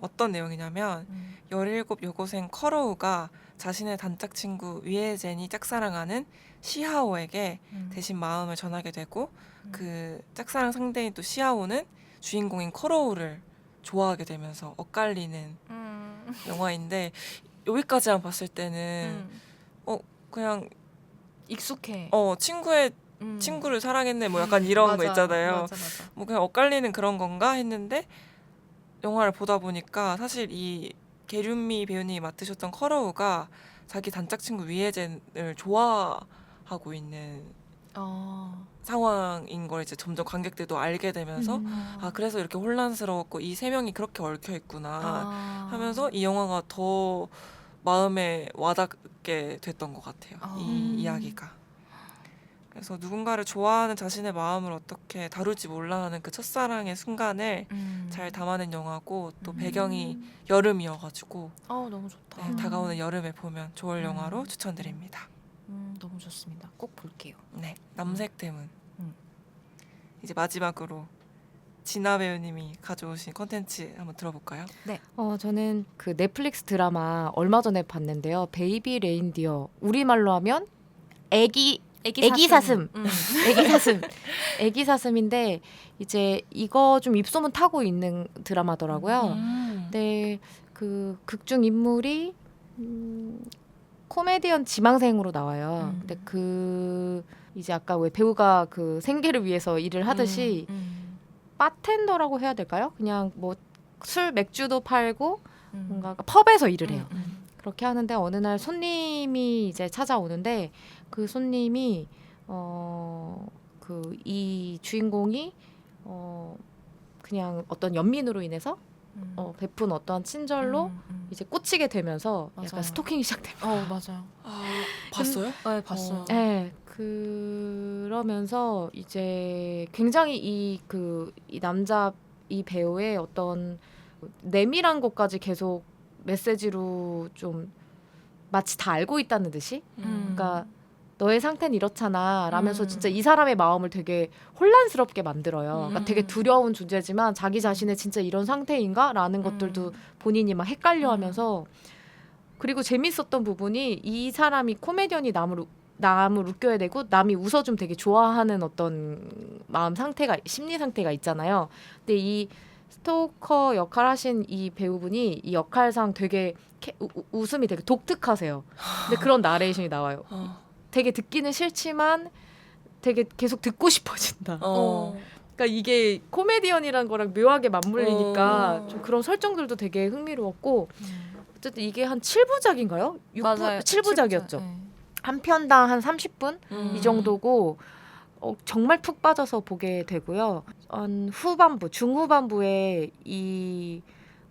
어떤 내용이냐면 17 여고생 커로우가 자신의 단짝 친구 위에젠이 짝사랑하는 시하오에게 대신 마음을 전하게 되고 그 짝사랑 상대인 또 시하오는 주인공인 커로우를 좋아하게 되면서 엇갈리는 영화인데 여기까지만 봤을 때는 그냥 익숙해. 친구의 친구를 사랑했네 뭐 약간 이런 거 있잖아요. 맞아. 뭐 그냥 엇갈리는 그런 건가 했는데 영화를 보다 보니까 사실 이 게륜미 배우님이 맡으셨던 커러우가 자기 단짝 친구 위에젠을 좋아하고 있는 상황인 걸 이제 점점 관객들도 알게 되면서 아 그래서 이렇게 혼란스러웠고 이 세 명이 그렇게 얽혀 있구나 하면서 이 영화가 더 마음에 와닿게 됐던 것 같아요. 이 이야기가. 그래서 누군가를 좋아하는 자신의 마음을 어떻게 다룰지 몰라 하는 그 첫사랑의 순간을 잘 담아낸 영화고 또 배경이 여름이어가지고 너무 좋다. 네, 다가오는 여름에 보면 좋을 영화로 추천드립니다. 너무 좋습니다. 꼭 볼게요. 네, 남색 대문. 음. 이제 마지막으로 진아 배우님이 가져오신 콘텐츠 한번 들어볼까요? 저는 그 넷플릭스 드라마 얼마 전에 봤는데요. 베이비 레인디어. 우리말로 하면 애기 사슴. 애기 사슴인데 이제 이거 좀 입소문 타고 있는 드라마더라고요. 근데 그 극중 인물이 코미디언 지망생으로 나와요. 근데 그 이제 아까 왜 배우가 그 생계를 위해서 일을 하듯이 바텐더라고 해야 될까요? 그냥 뭐 술 맥주도 팔고 뭔가 펍에서 일을 해요. 그렇게 하는데 어느 날 손님이 이제 찾아오는데 그 손님이 그 이 주인공이 그냥 어떤 연민으로 인해서 베푼 어떠한 친절로 이제 꽂히게 되면서 맞아요. 약간 스토킹이 시작됩니다. 맞아요. 봤어요? 네, 봤어요. 네, 그러면서 이제 굉장히 이 남자 이 배우의 어떤 내밀한 것까지 계속 메시지로 좀 마치 다 알고 있다는 듯이 그러니까 너의 상태는 이렇잖아 라면서 진짜 이 사람의 마음을 되게 혼란스럽게 만들어요. 그러니까 되게 두려운 존재지만 자기 자신의 진짜 이런 상태인가? 라는 것들도 본인이 막 헷갈려 하면서 그리고 재밌었던 부분이 이 사람이 코미디언이 남을 웃겨야 되고 남이 웃어주면 되게 좋아하는 어떤 마음 상태가 심리 상태가 있잖아요. 근데 이 스토커 역할 하신 이 배우분이 이 역할상 되게 웃음이 되게 독특하세요. 근데 그런 나레이션이 나와요. 되게 듣기는 싫지만 되게 계속 듣고 싶어진다. 그러니까 이게 코미디언이란 거랑 묘하게 맞물리니까 좀 그런 설정들도 되게 흥미로웠고 어쨌든 이게 한 7부작인가요? 맞아요. 7부작이었죠. 네. 한 편당 한 30분 이 정도고 정말 푹 빠져서 보게 되고요. 한 중후반부에 이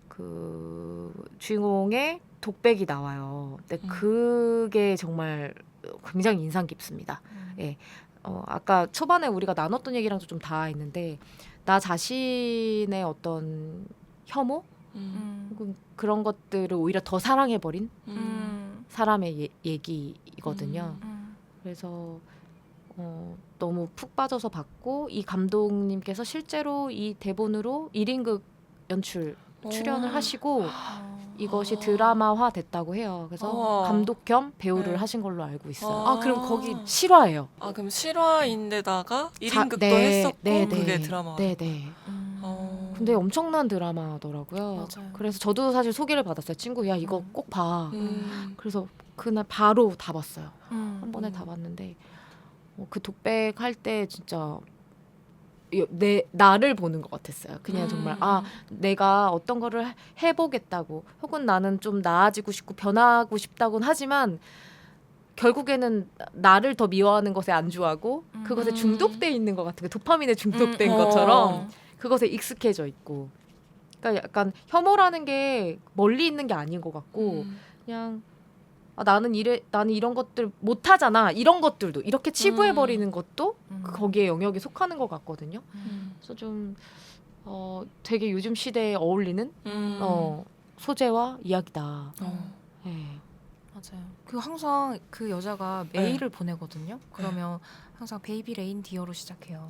그 주인공의 독백이 나와요. 근데 그게 정말 굉장히 인상 깊습니다. 예. 아까 초반에 우리가 나눴던 얘기랑도 좀 닿아 있는데 나 자신의 어떤 혐오 혹은 그런 것들을 오히려 더 사랑해버린 사람의 얘기거든요. 그래서 너무 푹 빠져서 봤고 이 감독님께서 실제로 이 대본으로 1인극 연출 오. 출연을 하시고 이것이 아. 드라마화 됐다고 해요. 그래서 우와. 감독 겸 배우를 네. 하신 걸로 알고 있어요. 아. 아 그럼 거기 실화예요. 아 그럼 실화인데다가 1인극도 네, 했었고 네, 그게 네. 드라마. 네네. 근데 엄청난 드라마더라고요. 맞아요. 그래서 저도 사실 소개를 받았어요. 친구, 야 이거 꼭 봐. 그래서 그날 바로 다 봤어요. 한 번에 다 봤는데 그 독백 할 때 진짜 나를 보는 것 같았어요. 그냥 정말 내가 어떤 거를 해보겠다고 혹은 나는 좀 나아지고 싶고 변하고 싶다고는 하지만 결국에는 나를 더 미워하는 것에 안주하고 그것에 중독돼 있는 것 같은 거 도파민에 중독된 것처럼 그것에 익숙해져 있고 그러니까 약간 혐오라는 게 멀리 있는 게 아닌 것 같고 그냥 나는 이런 것들 못하잖아 이런 것들도 이렇게 치부해버리는 것도 거기에 영역에 속하는 것 같거든요. 그래서 좀 되게 요즘 시대에 어울리는 소재와 이야기다. 네. 맞아요. 그 항상 그 여자가 메일을 보내거든요. 그러면 항상 베이비 레인 디어로 시작해요.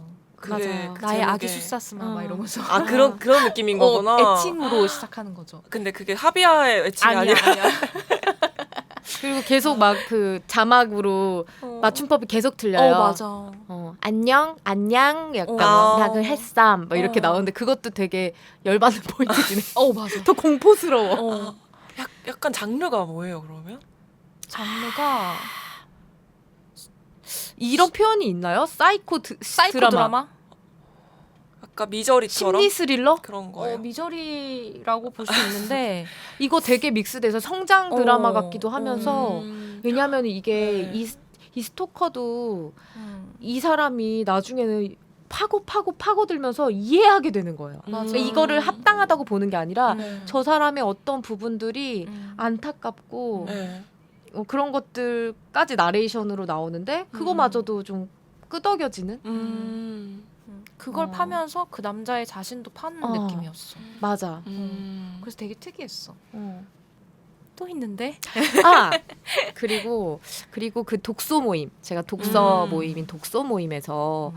맞아요. 그 나의 제목에- 아기 숫사스마 막 이러면서 아 그런 느낌인 거구나. 애칭으로 시작하는 거죠. 근데 그게 하비아의 애칭이 아니야. 그리고 계속 막 그 자막으로 맞춤법이 계속 틀려요. 맞아. 안녕 약간 아. 약을 했삼 막 이렇게 나오는데 그것도 되게 열받는 포인트긴 해. 맞아. 더 공포스러워. 약간 장르가 뭐예요 그러면? 장르가 이런 표현이 있나요? 사이코 드라마? 약간 미저리처럼 심리 스릴러? 그런 거예요. 미저리라고 볼 수 있는데 이거 되게 믹스돼서 성장 드라마 같기도 하면서 음. 왜냐하면 이게 네. 이 스토커도 이 사람이 나중에는 파고들면서 이해하게 되는 거예요. 맞아. 그러니까 이거를 합당하다고 보는 게 아니라 네. 저 사람의 어떤 부분들이 안타깝고 네. 그런 것들까지 나레이션으로 나오는데 그거마저도 좀 끄덕여지는 그걸 어. 파면서 그 남자의 자신도 파는 느낌이었어. 맞아. 그래서 되게 특이했어. 어. 또 있는데? 그리고 그 독서 모임 제가 독서 음. 모임인 독서 모임에서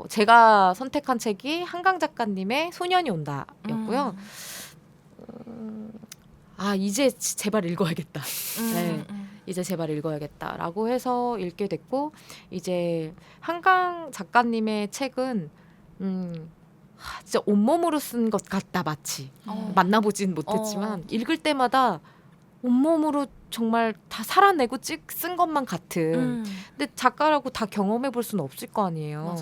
제가 선택한 책이 한강 작가님의 소년이 온다였고요. 이제 제발 읽어야겠다. 네. 이제 제발 읽어야겠다라고 해서 읽게 됐고 이제 한강 작가님의 책은 진짜 온몸으로 쓴 것 같다 마치 만나보진 못했지만 읽을 때마다 온몸으로 정말 다 살아내고 쓴 것만 같은 근데 작가라고 다 경험해 볼 수는 없을 거 아니에요.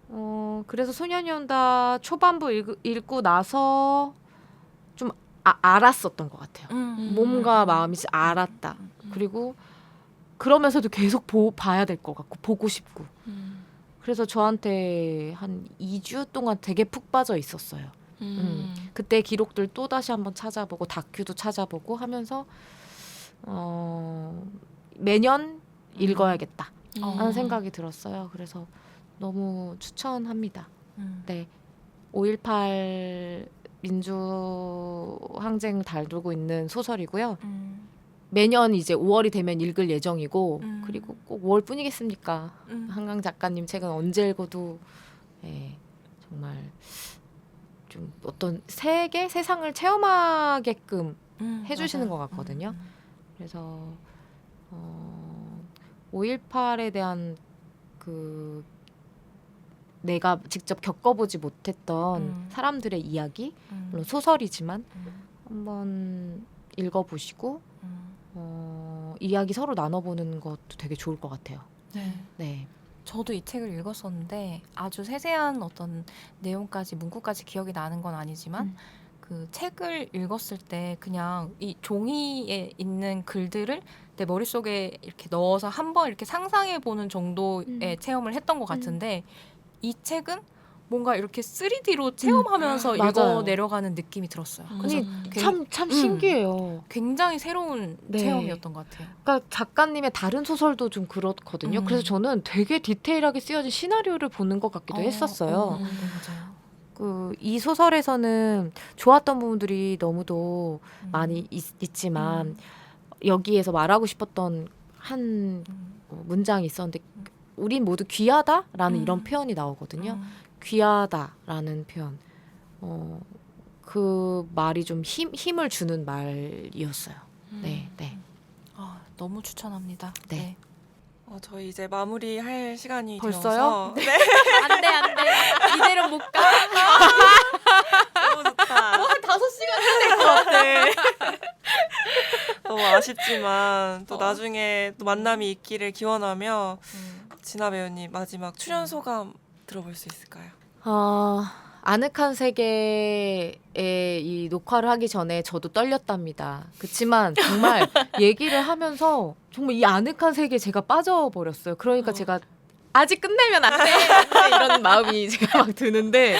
맞아요. 그래서 소년이 온다 초반부 읽고 나서 좀 알았었던 것 같아요. 몸과 마음이 알았다. 그리고 그러면서도 계속 봐야 될 것 같고 보고 싶고 그래서 저한테 한 2주 동안 되게 푹 빠져 있었어요. 그때 기록들 또 다시 한번 찾아보고 다큐도 찾아보고 하면서 매년 읽어야겠다 하는 생각이 들었어요. 그래서 너무 추천합니다. 네, 5.18 민주항쟁 다루고 있는 소설이고요. 매년 이제 5월이 되면 읽을 예정이고 그리고 꼭 5월뿐이겠습니까? 한강 작가님 책은 언제 읽어도 정말 좀 어떤 세상을 체험하게끔 해주시는 것 같거든요. 그래서 5.18에 대한 그 내가 직접 겪어보지 못했던 사람들의 이야기 물론 소설이지만 한번 읽어보시고 이야기 서로 나눠보는 것도 되게 좋을 것 같아요. 네. 저도 이 책을 읽었었는데 아주 세세한 어떤 내용까지 문구까지 기억이 나는 건 아니지만 그 책을 읽었을 때 그냥 이 종이에 있는 글들을 내 머릿속에 이렇게 넣어서 한번 이렇게 상상해 보는 정도의 체험을 했던 것 같은데 이 책은 뭔가 이렇게 3D로 체험하면서 맞아요. 읽어 내려가는 느낌이 들었어요. 그래서 참 신기해요. 굉장히 새로운 네. 체험이었던 것 같아요. 그러니까 작가님의 다른 소설도 좀 그렇거든요. 그래서 저는 되게 디테일하게 쓰여진 시나리오를 보는 것 같기도 했었어요. 맞아요. 이 소설에서는 좋았던 부분들이 너무도 많이 있지만 여기에서 말하고 싶었던 한 문장이 있었는데 우린 모두 귀하다라는 이런 표현이 나오거든요. 귀하다라는 표현. 그 말이 좀 힘을 주는 말이었어요. 네, 네. 너무 추천합니다. 네. 저희 이제 마무리할 시간이 벌써요? 되어서 네. 안돼 이대로 못 가. 너무 좋다. 5시간 것 같아. 너무 아쉽지만 또 나중에 또 만남이 있기를 기원하며 진아 배우님 마지막 출연 소감 들어볼 수 있을까요? 아늑한 세계에 이 녹화를 하기 전에 저도 떨렸답니다. 그렇지만 정말 얘기를 하면서 정말 이 아늑한 세계에 제가 빠져버렸어요. 그러니까 제가 아직 끝내면 안 돼 이런 마음이 제가 막 드는데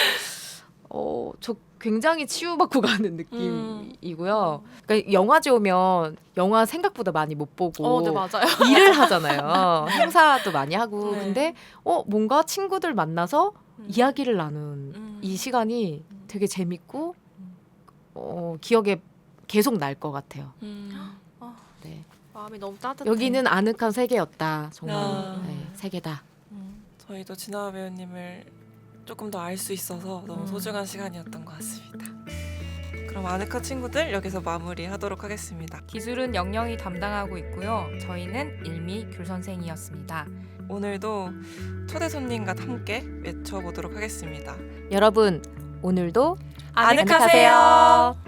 저 굉장히 치유받고 가는 느낌이고요. 그러니까 영화제 오면 영화 생각보다 많이 못 보고 네, 맞아요. 일을 하잖아요. 행사도 많이 하고 네. 근데 뭔가 친구들 만나서 이야기를 나눈 이 시간이 되게 재밌고 기억에 계속 날 것 같아요. 네. 마음이 너무 따뜻해. 여기는 아늑한 세계였다. 정말 아. 세계다. 저희도 진아 배우님을 조금 더 알 수 있어서 너무 소중한 시간이었던 것 같습니다. 그럼 아늑한 친구들 여기서 마무리하도록 하겠습니다. 기술은 영영이 담당하고 있고요. 저희는 일미 귤 선생이었습니다. 오늘도 초대 손님과 함께 외쳐보도록 하겠습니다. 여러분 오늘도 아늑하세요.